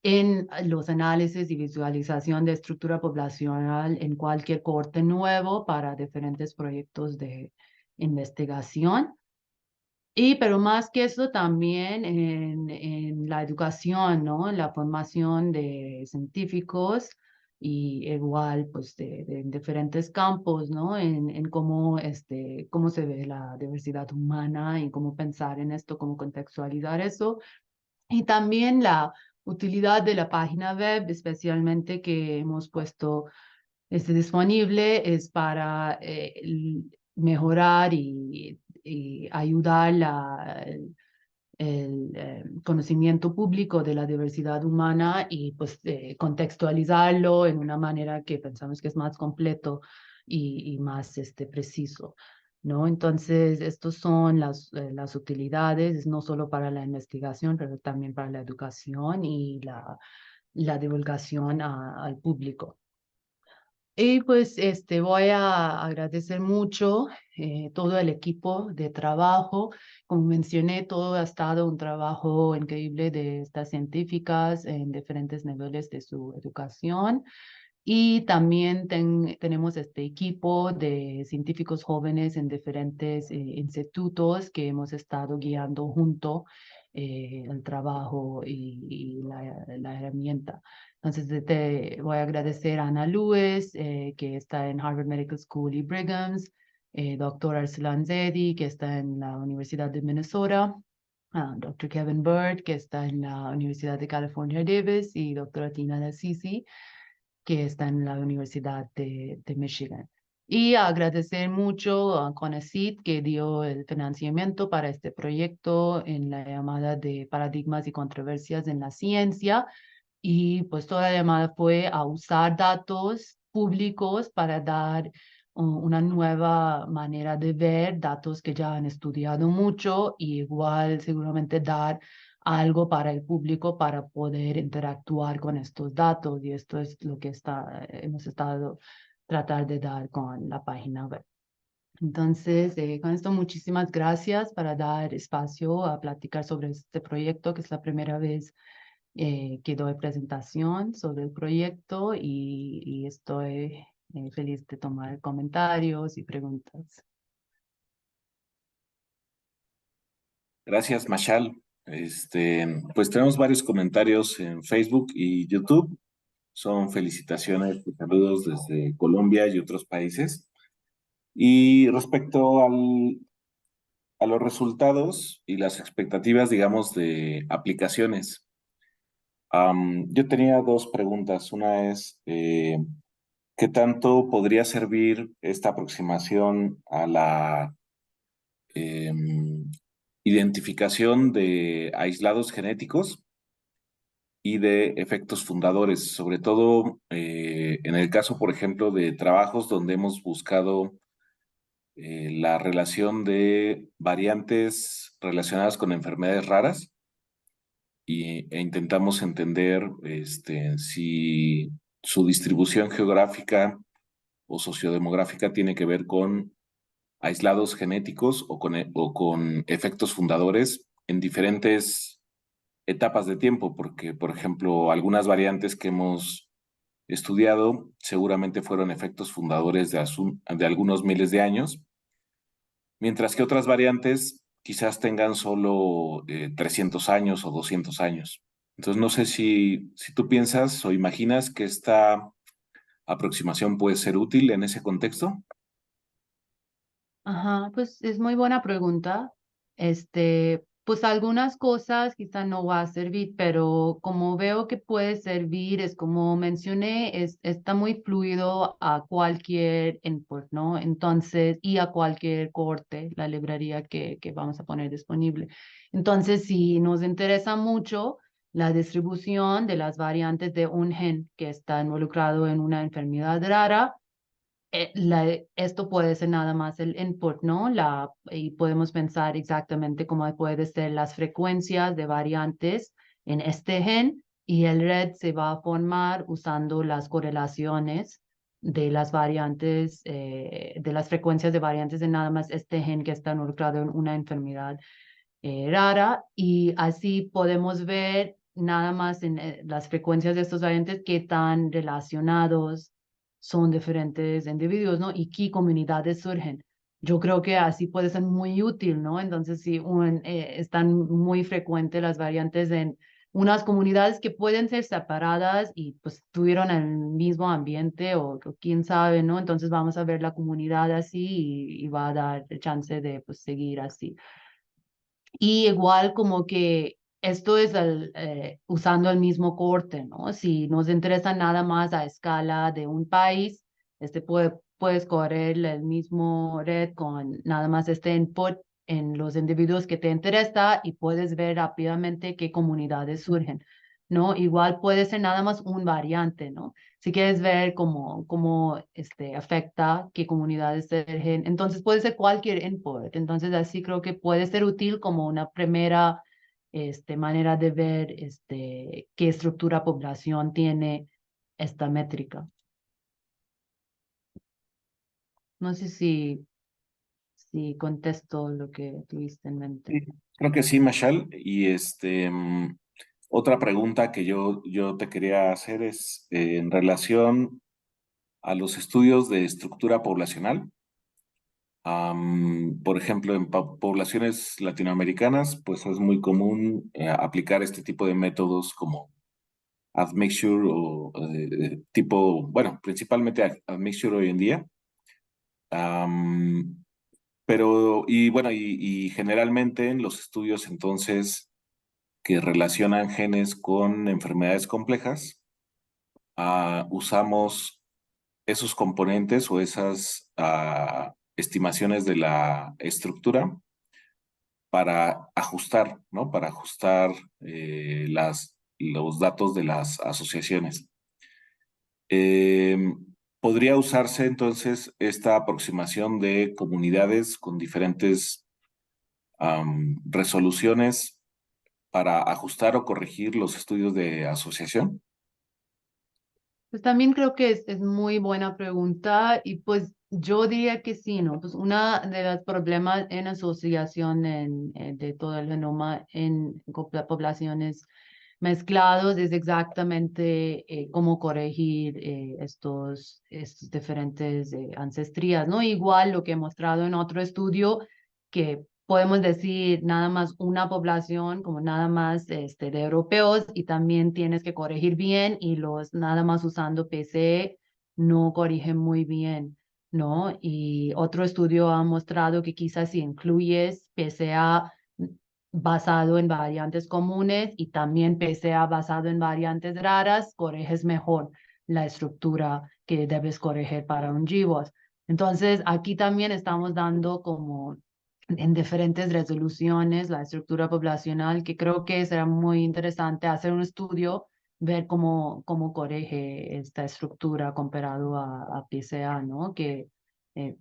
en los análisis y visualización de estructura poblacional en cualquier corte nuevo para diferentes proyectos de investigación. Y, pero más que eso, también en la educación, ¿no? En la formación de científicos y igual, pues, de diferentes campos, ¿no? En cómo, cómo se ve la diversidad humana y cómo pensar en esto, cómo contextualizar eso y también la utilidad de la página web, especialmente que hemos puesto disponible, es para mejorar y ayudar el conocimiento público de la diversidad humana y pues contextualizarlo en una manera que pensamos que es más completo y más preciso. ¿No? Entonces, estos son las utilidades, no solo para la investigación, pero también para la educación y la divulgación al público. Y pues voy a agradecer mucho todo el equipo de trabajo. Como mencioné, todo ha estado un trabajo increíble de estas científicas en diferentes niveles de su educación. Y también tenemos este equipo de científicos jóvenes en diferentes institutos que hemos estado guiando junto el trabajo y la herramienta. Entonces, te voy a agradecer a Ana Lewis, que está en Harvard Medical School y Brigham's, doctor Arsalan Zedi, que está en la Universidad de Minnesota, Dr. Kevin Bird, que está en la Universidad de California Davis, y doctora Tina Nassisi, que está en la Universidad de Michigan. Y agradecer mucho a CONACYT, que dio el financiamiento para este proyecto en la llamada de Paradigmas y Controversias en la Ciencia. Y pues toda la llamada fue a usar datos públicos para dar una nueva manera de ver datos que ya han estudiado mucho, y igual seguramente dar algo para el público para poder interactuar con estos datos, y esto es lo que hemos estado tratar de dar con la página web. Entonces, con esto, muchísimas gracias para dar espacio a platicar sobre este proyecto, que es la primera vez que doy presentación sobre el proyecto, y estoy feliz de tomar comentarios y preguntas. Gracias, Mashal. Pues tenemos varios comentarios en Facebook y YouTube. Son felicitaciones y saludos desde Colombia y otros países. Y respecto a los resultados y las expectativas, digamos, de aplicaciones, yo tenía dos preguntas. Una es, ¿qué tanto podría servir esta aproximación a la identificación de aislados genéticos y de efectos fundadores, sobre todo en el caso, por ejemplo, de trabajos donde hemos buscado la relación de variantes relacionadas con enfermedades raras e intentamos entender si su distribución geográfica o sociodemográfica tiene que ver con aislados genéticos o con efectos fundadores en diferentes etapas de tiempo, porque, por ejemplo, algunas variantes que hemos estudiado seguramente fueron efectos fundadores de algunos miles de años, mientras que otras variantes quizás tengan solo 300 años o 200 años. Entonces, no sé si tú piensas o imaginas que esta aproximación puede ser útil en ese contexto. Ajá, pues es muy buena pregunta. Pues algunas cosas quizá no va a servir, pero como veo que puede servir, es como mencioné, está muy fluido a cualquier input, ¿no? Entonces, y a cualquier corte, la librería que vamos a poner disponible. Entonces, si nos interesa mucho la distribución de las variantes de un gen que está involucrado en una enfermedad rara, esto puede ser nada más el input, ¿no? Y podemos pensar exactamente cómo puede ser las frecuencias de variantes en este gen, y el red se va a formar usando las correlaciones de las variantes, de las frecuencias de variantes de nada más este gen que está involucrado en una enfermedad rara, y así podemos ver nada más en las frecuencias de estos variantes qué tan relacionados son diferentes individuos, ¿no? Y qué comunidades surgen. Yo creo que así puede ser muy útil, ¿no? Entonces, si están muy frecuentes las variantes en unas comunidades que pueden ser separadas y pues tuvieron el mismo ambiente, o quién sabe, ¿no? Entonces vamos a ver la comunidad así, y va a dar el chance de pues seguir así. Y igual como que esto es usando el mismo corte, ¿no? Si nos interesa nada más a escala de un país, puedes correr el mismo red con nada más este input en los individuos que te interesa, y puedes ver rápidamente qué comunidades surgen, ¿no? Igual puede ser nada más un variante, ¿no? Si quieres ver cómo afecta qué comunidades surgen, entonces puede ser cualquier input. Entonces así creo que puede ser útil como una primera manera de ver qué estructura población tiene esta métrica. No sé si contesto lo que tuviste en mente. Sí, creo que sí, Mashal. Y otra pregunta que yo te quería hacer es en relación. a los estudios de estructura poblacional. Por ejemplo, en poblaciones latinoamericanas, pues es muy común aplicar este tipo de métodos como admixture o tipo, bueno, principalmente admixture hoy en día. Am, pero, y bueno, y generalmente en los estudios entonces que relacionan genes con enfermedades complejas, usamos esos componentes o esas estimaciones de la estructura para ajustar, ¿no? Para ajustar los datos de las asociaciones. Eh, Podría usarse entonces esta aproximación de comunidades con diferentes resoluciones para ajustar o corregir los estudios de asociación. Pues también creo que es muy buena pregunta y pues yo diría que sí, ¿no? Pues una de los problemas en asociación de todo el genoma en poblaciones mezclados es exactamente cómo corregir estos diferentes ancestrías, ¿no? Igual lo que he mostrado en otro estudio, que podemos decir nada más una población, como nada más de europeos, y también tienes que corregir bien, y los nada más usando PCE no corrigen muy bien, ¿no? Y otro estudio ha mostrado que quizás si incluyes PCA basado en variantes comunes y también PCA basado en variantes raras, corriges mejor la estructura que debes corregir para un GWAS. Entonces, aquí también estamos dando como en diferentes resoluciones la estructura poblacional, que creo que será muy interesante hacer un estudio, ver cómo corrige esta estructura comparado a PCA, ¿no? Que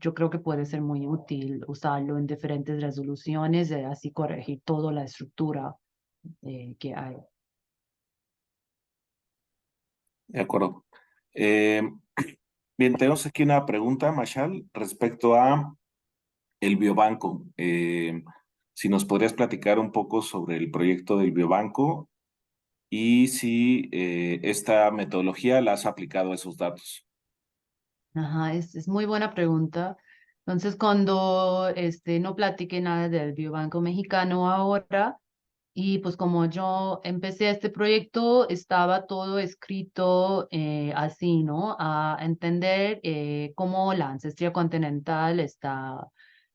yo creo que puede ser muy útil usarlo en diferentes resoluciones, así corregir toda la estructura que hay. De acuerdo. Eh, Bien, tenemos aquí una pregunta, Mashal, respecto a el biobanco. Si nos podrías platicar un poco sobre el proyecto del biobanco y si esta metodología la has aplicado a esos datos. Ajá, es muy buena pregunta. Entonces, cuando no platiqué nada del Biobanco Mexicano ahora, y pues como yo empecé este proyecto, estaba todo escrito así, ¿no? A entender cómo la ancestría continental está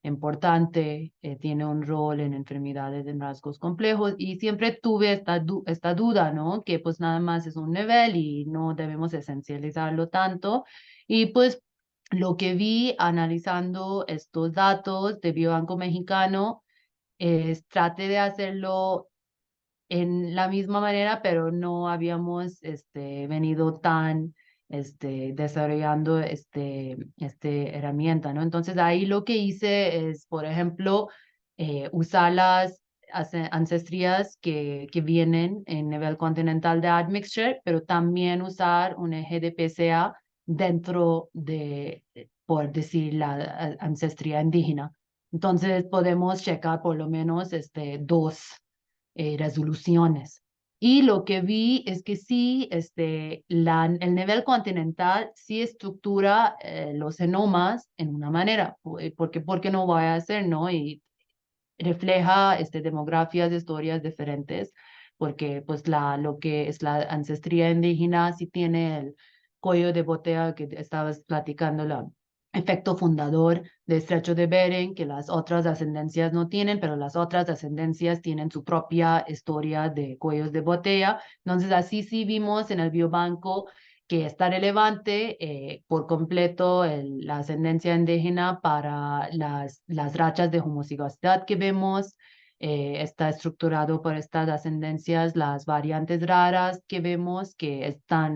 importante, tiene un rol en enfermedades de rasgos complejos y siempre tuve esta duda, ¿no? Que pues nada más es un nivel y no debemos esencializarlo tanto. Y pues lo que vi analizando estos datos de Biobanco Mexicano es trate de hacerlo en la misma manera, pero no habíamos venido tan desarrollando herramienta, ¿no? Entonces ahí lo que hice es, por ejemplo, usar las ancestrías que vienen en nivel continental de admixture, pero también usar un eje de PCA dentro de, por decir, la ancestría indígena. Entonces podemos checar por lo menos dos resoluciones. Y lo que vi es que sí, el nivel continental sí estructura los genomas en una manera, porque no voy a hacer, ¿no? Y refleja demografías, historias diferentes, porque pues lo que es la ancestría indígena sí tiene el cuello de botella que estabas platicando, la efecto fundador de Estrecho de Bering, que las otras ascendencias no tienen, pero las otras ascendencias tienen su propia historia de cuellos de botella. Entonces, así sí vimos en el biobanco que está relevante por completo la ascendencia indígena para las rachas de homocigosidad que vemos. Está estructurado por estas ascendencias, las variantes raras que vemos,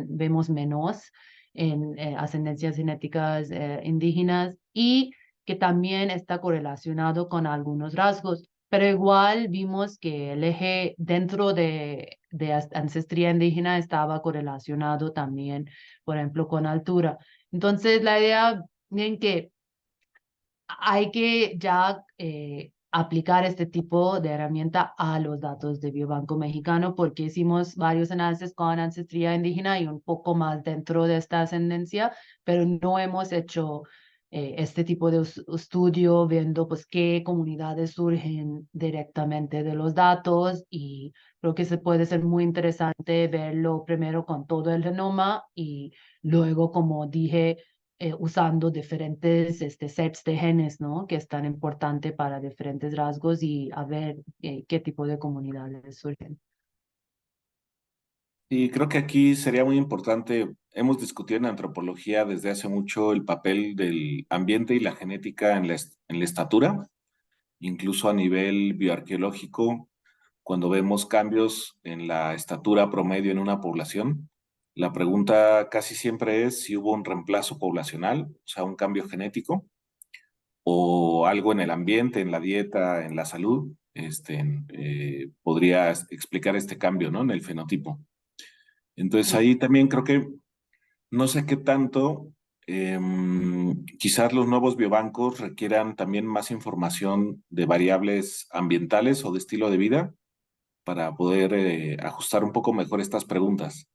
vemos menos en ascendencias genéticas indígenas y que también está correlacionado con algunos rasgos. Pero igual vimos que el eje dentro de ancestría indígena estaba correlacionado también, por ejemplo, con altura. Entonces, la idea en que hay que ya aplicar este tipo de herramienta a los datos de Biobanco Mexicano, porque hicimos varios análisis con ancestría indígena y un poco más dentro de esta ascendencia, pero no hemos hecho este tipo de estudio viendo pues qué comunidades surgen directamente de los datos, y creo que se puede ser muy interesante verlo primero con todo el genoma y luego, como dije, usando diferentes sets de genes, ¿no? Que es tan importante para diferentes rasgos, y a ver qué tipo de comunidades surgen. Y creo que aquí sería muy importante, hemos discutido en antropología desde hace mucho el papel del ambiente y la genética en la estatura, incluso a nivel bioarqueológico, cuando vemos cambios en la estatura promedio en una población, la pregunta casi siempre es si hubo un reemplazo poblacional, o sea, un cambio genético, o algo en el ambiente, en la dieta, en la salud, podría explicar este cambio, ¿no? En el fenotipo. Entonces Sí. ahí también creo que no sé qué tanto, quizás los nuevos biobancos requieran también más información de variables ambientales o de estilo de vida para poder ajustar un poco mejor estas preguntas.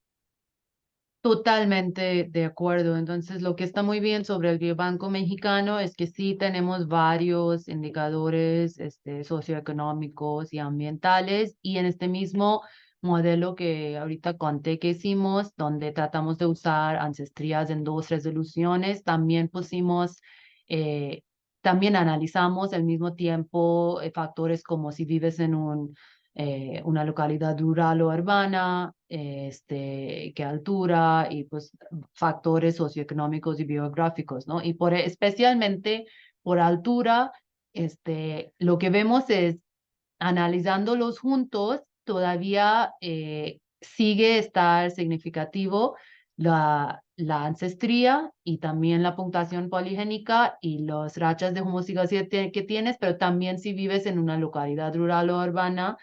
Totalmente de acuerdo. Entonces, lo que está muy bien sobre el biobanco mexicano es que sí tenemos varios indicadores socioeconómicos y ambientales, y en este mismo modelo que ahorita conté que hicimos, donde tratamos de usar ancestrías en dos resoluciones, también pusimos, eh, también analizamos al mismo tiempo factores como si vives en una localidad rural o urbana, qué altura, y pues factores socioeconómicos y biográficos, ¿no? Y especialmente por altura, lo que vemos es, analizándolos juntos, todavía sigue estar significativo la ancestría y también la puntuación poligénica y las rachas de homozigosidad que tienes, pero también si vives en una localidad rural o urbana,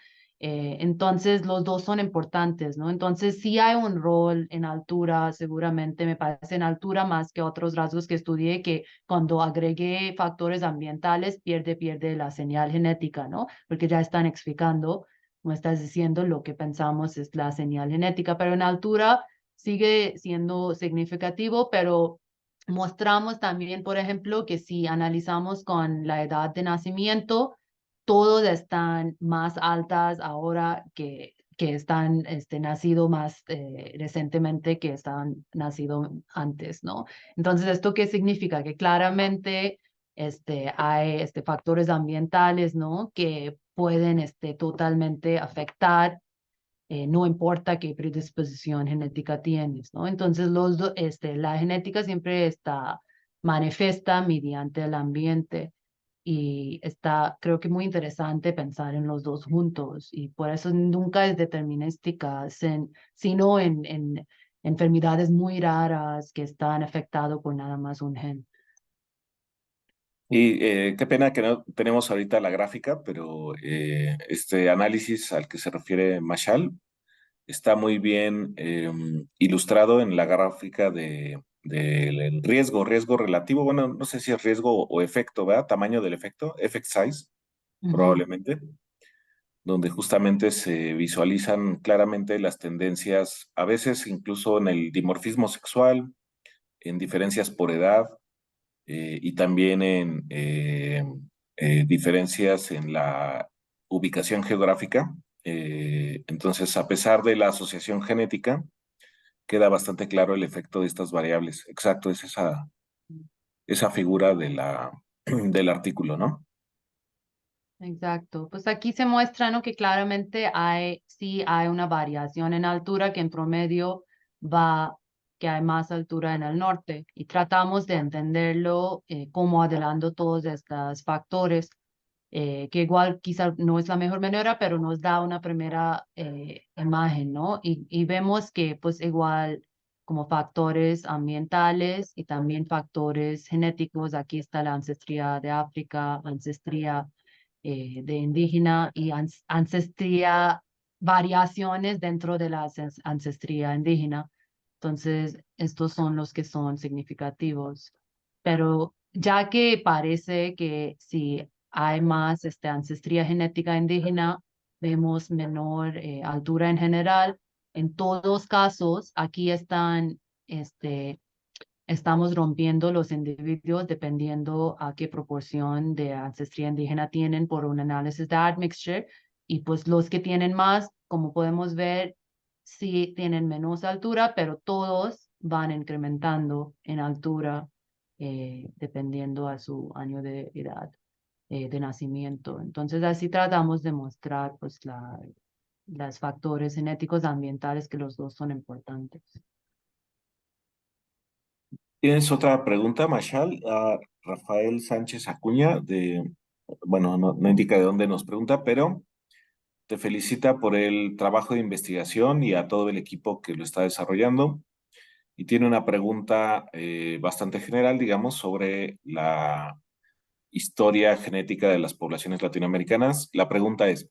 entonces los dos son importantes, ¿no? Entonces sí hay un rol en altura, seguramente me parece en altura más que otros rasgos que estudié, que cuando agregué factores ambientales pierde la señal genética, ¿no? Porque ya están explicando, como estás diciendo, lo que pensamos es la señal genética, pero en altura sigue siendo significativo, pero mostramos también, por ejemplo, que si analizamos con la edad de nacimiento, todos están más altas ahora que están nacido más recientemente que están nacido antes, ¿no? Entonces, ¿esto qué significa? Que claramente hay factores ambientales, ¿no? Que pueden totalmente afectar, no importa qué predisposición genética tienes, ¿no? Entonces, la genética siempre está manifiesta mediante el ambiente, y está, creo que muy interesante pensar en los dos juntos, y por eso nunca es determinística, sino en enfermedades muy raras que están afectadas por nada más un gen. Y qué pena que no tenemos ahorita la gráfica, pero este análisis al que se refiere Mashal está muy bien ilustrado en la gráfica del riesgo relativo. Bueno, no sé si es riesgo o efecto, ¿verdad? Tamaño del efecto, effect size, Ujú. probablemente, donde justamente se visualizan claramente las tendencias, a veces incluso en el dimorfismo sexual, en diferencias por edad y también en diferencias en la ubicación geográfica. Entonces, a pesar de la asociación genética, queda bastante claro el efecto de estas variables. Exacto, es esa figura de del artículo, ¿no? Exacto. Pues aquí se muestra, ¿no? Que claramente sí hay una variación en altura, que en promedio va, que hay más altura en el norte, y tratamos de entenderlo como adelando todos estos factores, que igual quizá no es la mejor manera, pero nos da una primera imagen, ¿no? Y vemos que pues igual como factores ambientales y también factores genéticos, aquí está la ancestría de África, ancestría de indígena, y ancestría, variaciones dentro de la ancestría indígena. Entonces, estos son los que son significativos. Pero ya que parece que si hay más ancestría genética indígena, vemos menor altura en general. En todos casos, aquí estamos rompiendo los individuos dependiendo a qué proporción de ancestría indígena tienen por un análisis de admixture. Y pues los que tienen más, como podemos ver, sí tienen menos altura, pero todos van incrementando en altura dependiendo a su año de edad de nacimiento. Entonces así tratamos de mostrar pues los factores genéticos ambientales que los dos son importantes. ¿Tienes otra pregunta, Mashal? Rafael Sánchez Acuña, bueno, no indica de dónde nos pregunta, pero te felicita por el trabajo de investigación y a todo el equipo que lo está desarrollando. Y tiene una pregunta bastante general, digamos, sobre la historia genética de las poblaciones latinoamericanas. La pregunta es,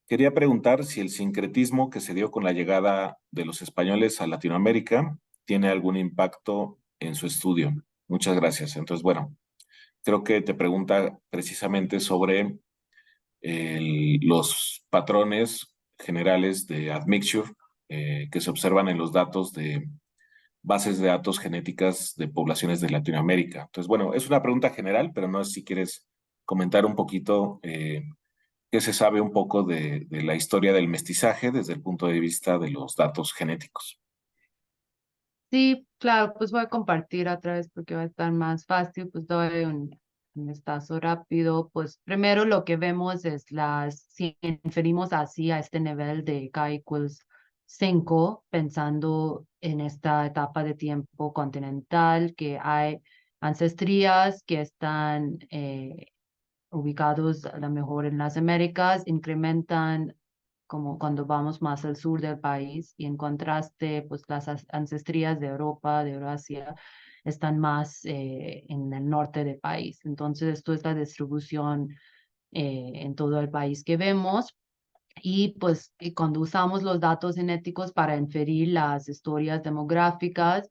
quería preguntar si el sincretismo que se dio con la llegada de los españoles a Latinoamérica tiene algún impacto en su estudio. Muchas gracias. Entonces, bueno, creo que te pregunta precisamente sobre los patrones generales de admixture que se observan en los datos de bases de datos genéticas de poblaciones de Latinoamérica. Entonces, bueno, es una pregunta general, pero no sé si quieres comentar un poquito qué se sabe un poco de la historia del mestizaje desde el punto de vista de los datos genéticos. Sí, claro, pues voy a compartir otra vez porque va a estar más fácil, pues doy un vistazo rápido. Pues primero lo que vemos es si inferimos así a este nivel de K=5, pensando en esta etapa de tiempo continental, que hay ancestrías que están ubicados a lo mejor en las Américas, incrementan como cuando vamos más al sur del país y en contraste, pues las ancestrías de Europa, de Eurasia, están más en el norte del país. Entonces, esto es la distribución en todo el país que vemos. Y pues cuando usamos los datos genéticos para inferir las historias demográficas,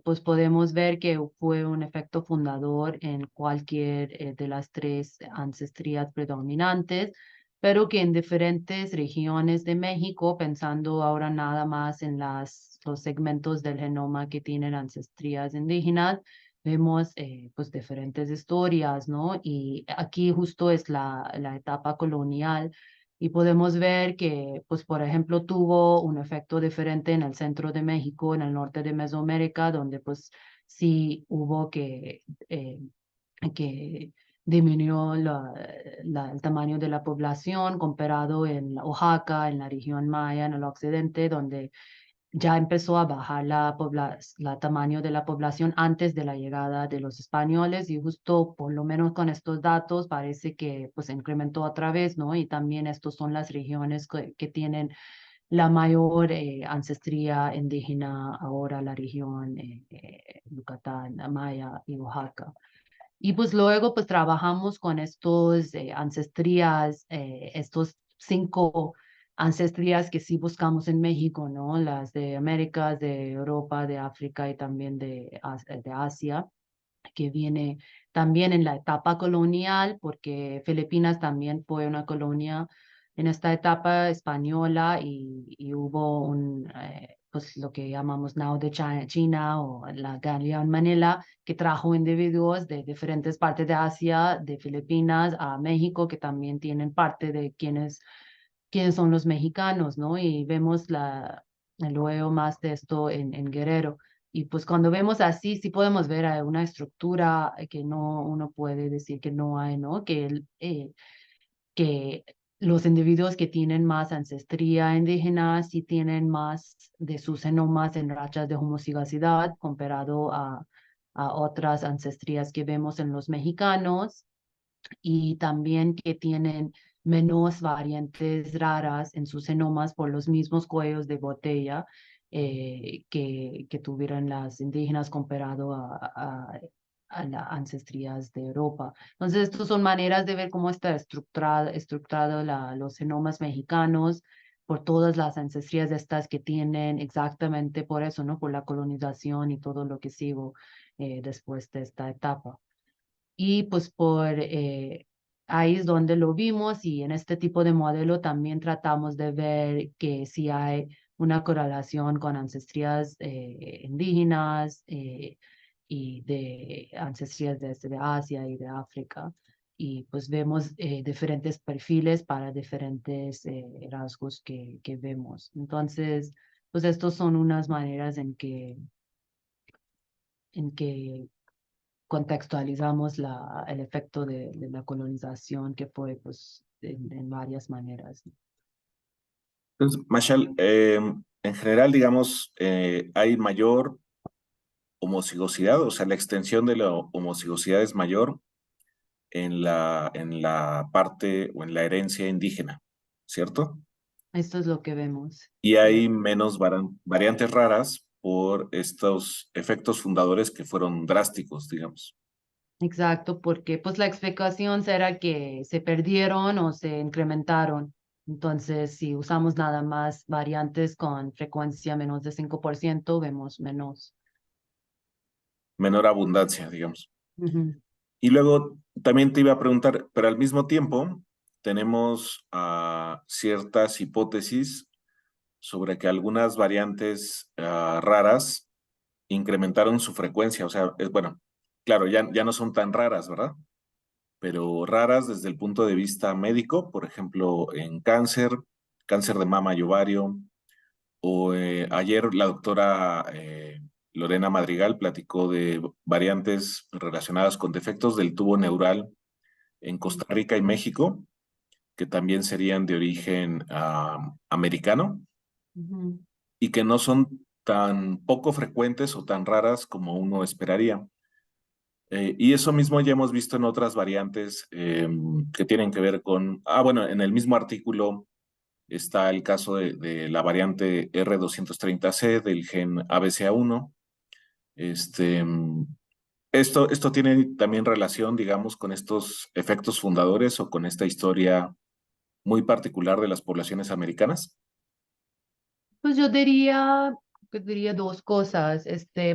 pues podemos ver que fue un efecto fundador en cualquier de las tres ancestrías predominantes, pero que en diferentes regiones de México, pensando ahora nada más en los segmentos del genoma que tienen ancestrías indígenas, vemos pues diferentes historias, ¿no? Y aquí justo es la etapa colonial y podemos ver que, pues, por ejemplo, tuvo un efecto diferente en el centro de México, en el norte de Mesoamérica, donde pues sí hubo que disminuyó el tamaño de la población comparado en Oaxaca, en la región maya, en el occidente, donde ya empezó a bajar la tamaño de la población antes de la llegada de los españoles y justo por lo menos con estos datos parece que pues se incrementó otra vez, ¿no? Y también estos son las regiones que tienen la mayor ancestría indígena ahora, la región Yucatán, Maya y Oaxaca. Y pues luego pues trabajamos con estos ancestrías, estos 5 ancestrías que sí buscamos en México, ¿no? Las de América, de Europa, de África y también de Asia, que viene también en la etapa colonial, porque Filipinas también fue una colonia en esta etapa española y hubo pues lo que llamamos now de China o la Galeón Manila, que trajo individuos de diferentes partes de Asia, de Filipinas a México, que también tienen parte de quiénes son los mexicanos, ¿no? Y vemos luego más de esto en Guerrero. Y pues cuando vemos así, sí podemos ver una estructura que no, uno puede decir que no hay, ¿no? Que los individuos que tienen más ancestría indígena sí tienen más de sus genomas en rachas de homocigosidad comparado a otras ancestrías que vemos en los mexicanos y también que tienen menos variantes raras en sus genomas por los mismos cuellos de botella que tuvieron las indígenas comparado a las ancestrías de Europa. Entonces, estas son maneras de ver cómo está estructurado los genomas mexicanos por todas las ancestrías de estas que tienen exactamente por eso, ¿no? Por la colonización y todo lo que sigo después de esta etapa. Y pues ahí es donde lo vimos y en este tipo de modelo también tratamos de ver que si hay una correlación con ancestrías indígenas y de ancestrías de Asia y de África. Y pues vemos diferentes perfiles para diferentes rasgos que vemos. Entonces, pues estos son unas maneras en que contextualizamos el efecto de la colonización que fue pues en varias maneras. Entonces, Mashal, en general, digamos, hay mayor homocigosidad, o sea, la extensión de la homocigosidad es mayor en la parte o en la herencia indígena, ¿cierto? Esto es lo que vemos. Y hay menos variantes raras por estos efectos fundadores que fueron drásticos, digamos. Exacto, porque pues la explicación será que se perdieron o se incrementaron. Entonces, si usamos nada más variantes con frecuencia menos de 5%, vemos menos. Menor abundancia, digamos. Ujú. Y luego también te iba a preguntar, pero al mismo tiempo tenemos ciertas hipótesis sobre que algunas variantes raras incrementaron su frecuencia. O sea, bueno, claro, ya no son tan raras, ¿verdad? Pero raras desde el punto de vista médico, por ejemplo, en cáncer, cáncer de mama y ovario, o ayer la doctora Lorena Madrigal platicó de variantes relacionadas con defectos del tubo neural en Costa Rica y México, que también serían de origen americano Ujú. y que no son tan poco frecuentes o tan raras como uno esperaría. Y eso mismo ya hemos visto en otras variantes que tienen que ver con, bueno, en el mismo artículo está el caso de la variante R230C del gen ABCA1. Este, esto tiene también relación, digamos, con estos efectos fundadores o con esta historia muy particular de las poblaciones americanas. Pues yo diría dos cosas.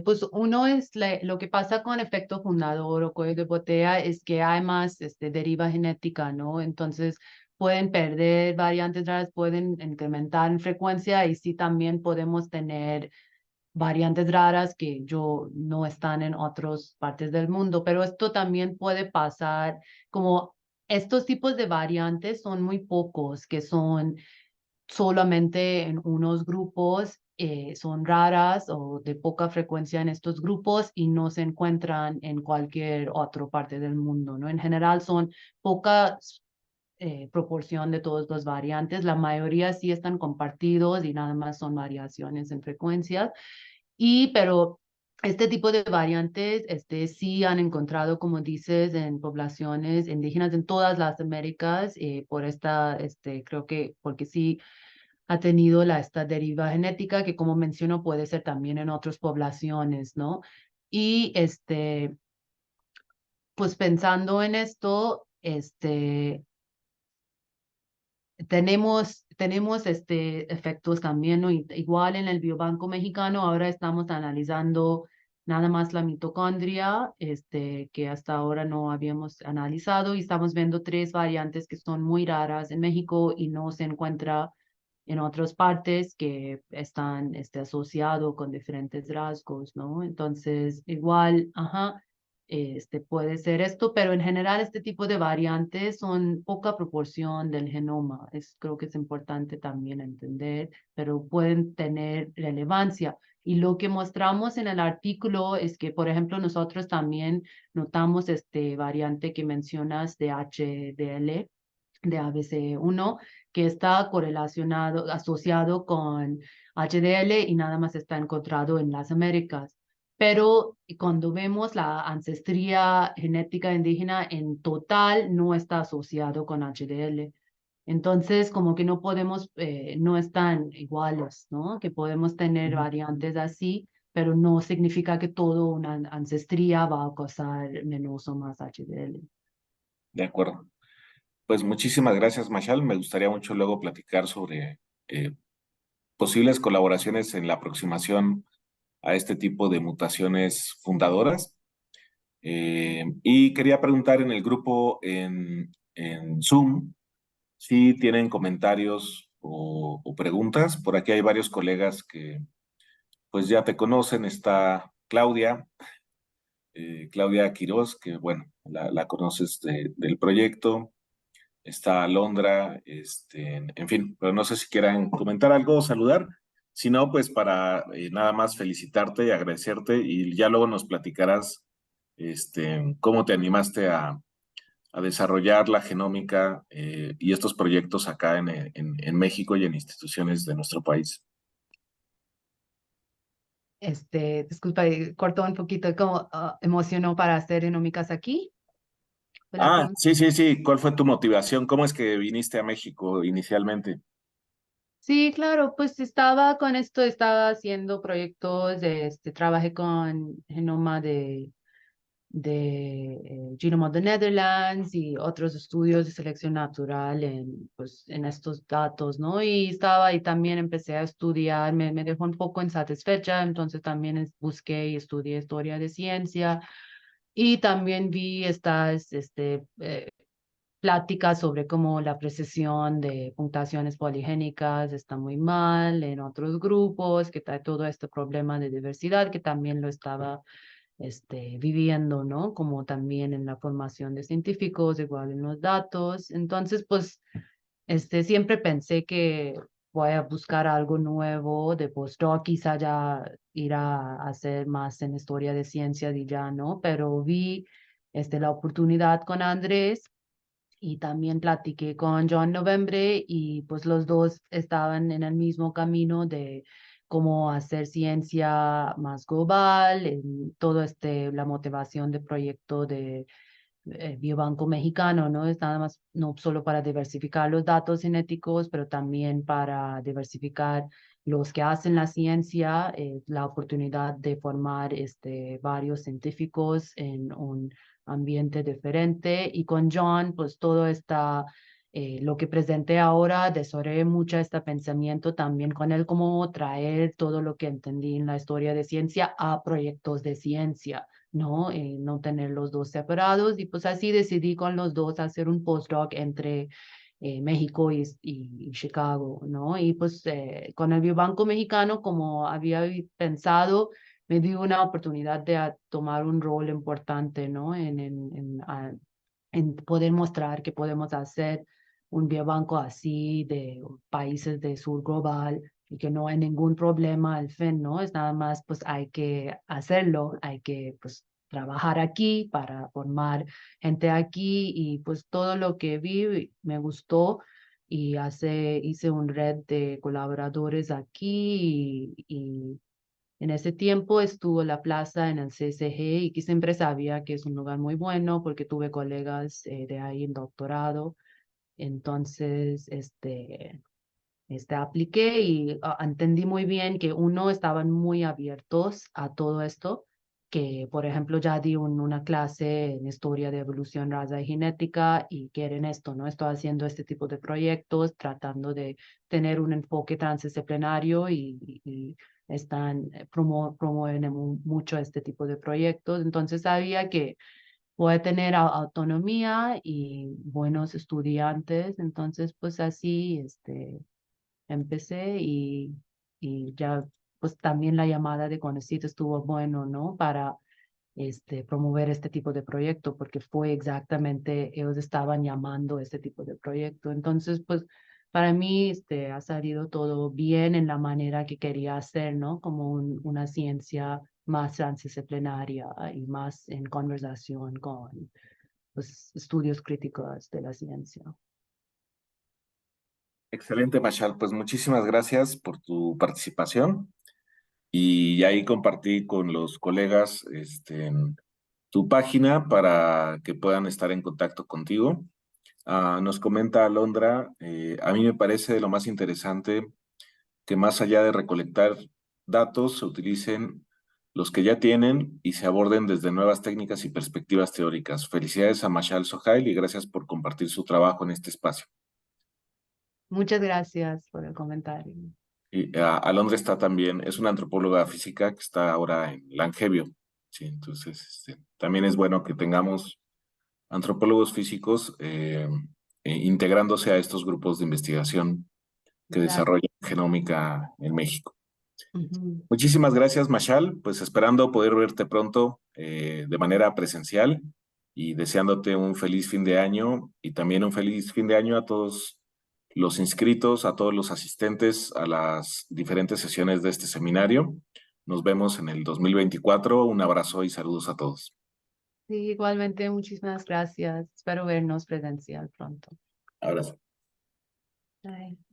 Pues uno es lo que pasa con efecto fundador o cuello de botella es que hay más deriva genética, ¿no? Entonces pueden perder variantes raras, pueden incrementar en frecuencia y sí también podemos tener variantes raras que yo no están en otras partes del mundo, pero esto también puede pasar como estos tipos de variantes son muy pocos, que son solamente en unos grupos, son raras o de poca frecuencia en estos grupos y no se encuentran en cualquier otra parte del mundo, ¿no? En general son poca proporción de todos los variantes, la mayoría sí están compartidos y nada más son variaciones en frecuencia, pero este tipo de variantes, sí han encontrado, como dices, en poblaciones indígenas en todas las Américas, por creo que, porque sí ha tenido esta deriva genética que, como menciono, puede ser también en otras poblaciones, ¿no? Y pues pensando en esto, tenemos efectos también, ¿no? Igual en el Biobanco Mexicano, ahora estamos analizando nada más la mitocondria, que hasta ahora no habíamos analizado, y estamos viendo tres variantes que son muy raras en México y no se encuentra en otras partes que están asociados con diferentes rasgos, ¿no? Entonces, igual, ajá, puede ser esto, pero en general este tipo de variantes son poca proporción del genoma. Creo que es importante también entender, pero pueden tener relevancia. Y lo que mostramos en el artículo es que, por ejemplo, nosotros también notamos este variante que mencionas de HDL, de ABC1, que está correlacionado, asociado con HDL y nada más está encontrado en las Américas. Pero cuando vemos la ancestría genética indígena en total, no está asociado con HDL. Entonces, como que no podemos, no están iguales, ¿no? Que podemos tener Ujú. variantes así, pero no significa que toda una ancestría va a causar menos o más HDL. De acuerdo. Pues muchísimas gracias, Mashal. Me gustaría mucho luego platicar sobre posibles colaboraciones en la aproximación a este tipo de mutaciones fundadoras. Y quería preguntar en el grupo en Zoom. Si tienen comentarios o preguntas, por aquí hay varios colegas que pues ya te conocen. Está Claudia, Claudia Quiroz, que bueno, la conoces del proyecto. Está Alondra, en fin, pero no sé si quieran comentar algo o saludar. Si no, pues para nada más felicitarte y agradecerte y ya luego nos platicarás cómo te animaste a desarrollar la genómica y estos proyectos acá en México y en instituciones de nuestro país. Disculpa, cortó un poquito, ¿cómo emocionó para hacer genómicas aquí? ¿Fue la Ah, pregunta? sí, sí, sí. ¿Cuál fue tu motivación? ¿Cómo es que viniste a México inicialmente? Sí, claro, pues estaba con esto, estaba haciendo proyectos, trabajé con genoma de Genome of the Netherlands y otros estudios de selección natural pues, en estos datos, ¿no? Y estaba y también empecé a estudiar, me dejó un poco insatisfecha, entonces también busqué y estudié historia de ciencia y también vi estas, pláticas sobre cómo la precisión de puntuaciones poligénicas está muy mal en otros grupos, que trae todo este problema de diversidad que también lo estaba viviendo, ¿no? Como también en la formación de científicos, igual en los datos. Entonces, pues, siempre pensé que voy a buscar algo nuevo de postdoc, quizá ya ir a hacer más en historia de ciencia y ya, ¿no? Pero vi, la oportunidad con Andrés y también platiqué con John Novembre y pues los dos estaban en el mismo camino de cómo hacer ciencia más global, en todo la motivación de proyecto de Biobanco Mexicano, ¿no? Es nada más, no solo para diversificar los datos genéticos, pero también para diversificar los que hacen la ciencia, la oportunidad de formar varios científicos en un ambiente diferente. Y con John, pues todo está, lo que presenté ahora, desarrollé mucho este pensamiento también con él, cómo traer todo lo que entendí en la historia de ciencia a proyectos de ciencia. ¿No? No tener los dos separados y pues así decidí con los dos hacer un postdoc entre México y Chicago, ¿no? Y pues con el Biobanco Mexicano, como había pensado, me dio una oportunidad de tomar un rol importante, ¿no? En poder mostrar que podemos hacer un biobanco así de países de sur global y que no hay ningún problema al fin, ¿no? Es nada más, pues hay que hacerlo, hay que, pues, trabajar aquí para formar gente aquí y pues todo lo que vi me gustó y hice un red de colaboradores aquí y en ese tiempo estuvo la plaza en el CSG y que siempre sabía que es un lugar muy bueno porque tuve colegas de ahí en doctorado. Entonces, apliqué y entendí muy bien que uno estaban muy abiertos a todo esto, que por ejemplo ya di una clase en historia de evolución, raza y genética y quieren esto, ¿no? Estoy haciendo este tipo de proyectos, tratando de tener un enfoque transdisciplinario y están promueven mucho este tipo de proyectos. Entonces sabía que voy a tener autonomía y buenos estudiantes, entonces pues así, empecé y ya, pues también la llamada de Conecito estuvo bueno, ¿no? Para promover este tipo de proyecto, porque fue exactamente, ellos estaban llamando este tipo de proyecto. Entonces, pues para mí ha salido todo bien en la manera que quería hacer, ¿no? Como una ciencia más transdisciplinaria y más en conversación con los estudios críticos de la ciencia. Excelente, Machal. Pues muchísimas gracias por tu participación y ahí compartí con los colegas tu página para que puedan estar en contacto contigo. Nos comenta Alondra, a mí me parece de lo más interesante que más allá de recolectar datos, se utilicen los que ya tienen y se aborden desde nuevas técnicas y perspectivas teóricas. Felicidades a Machal Sohail y gracias por compartir su trabajo en este espacio. Muchas gracias por el comentario. Y Alondra está también, es una antropóloga física que está ahora en Langevio. Sí, entonces también es bueno que tengamos antropólogos físicos integrándose a estos grupos de investigación que Gracias. desarrollan genómica en México. Ujú. Muchísimas gracias, Mashal. Pues esperando poder verte pronto de manera presencial y deseándote un feliz fin de año y también un feliz fin de año a todos los inscritos, a todos los asistentes a las diferentes sesiones de este seminario. Nos vemos en el 2024. Un abrazo y saludos a todos. Sí, igualmente, muchísimas gracias. Espero vernos presencial pronto. Abrazo. Bye.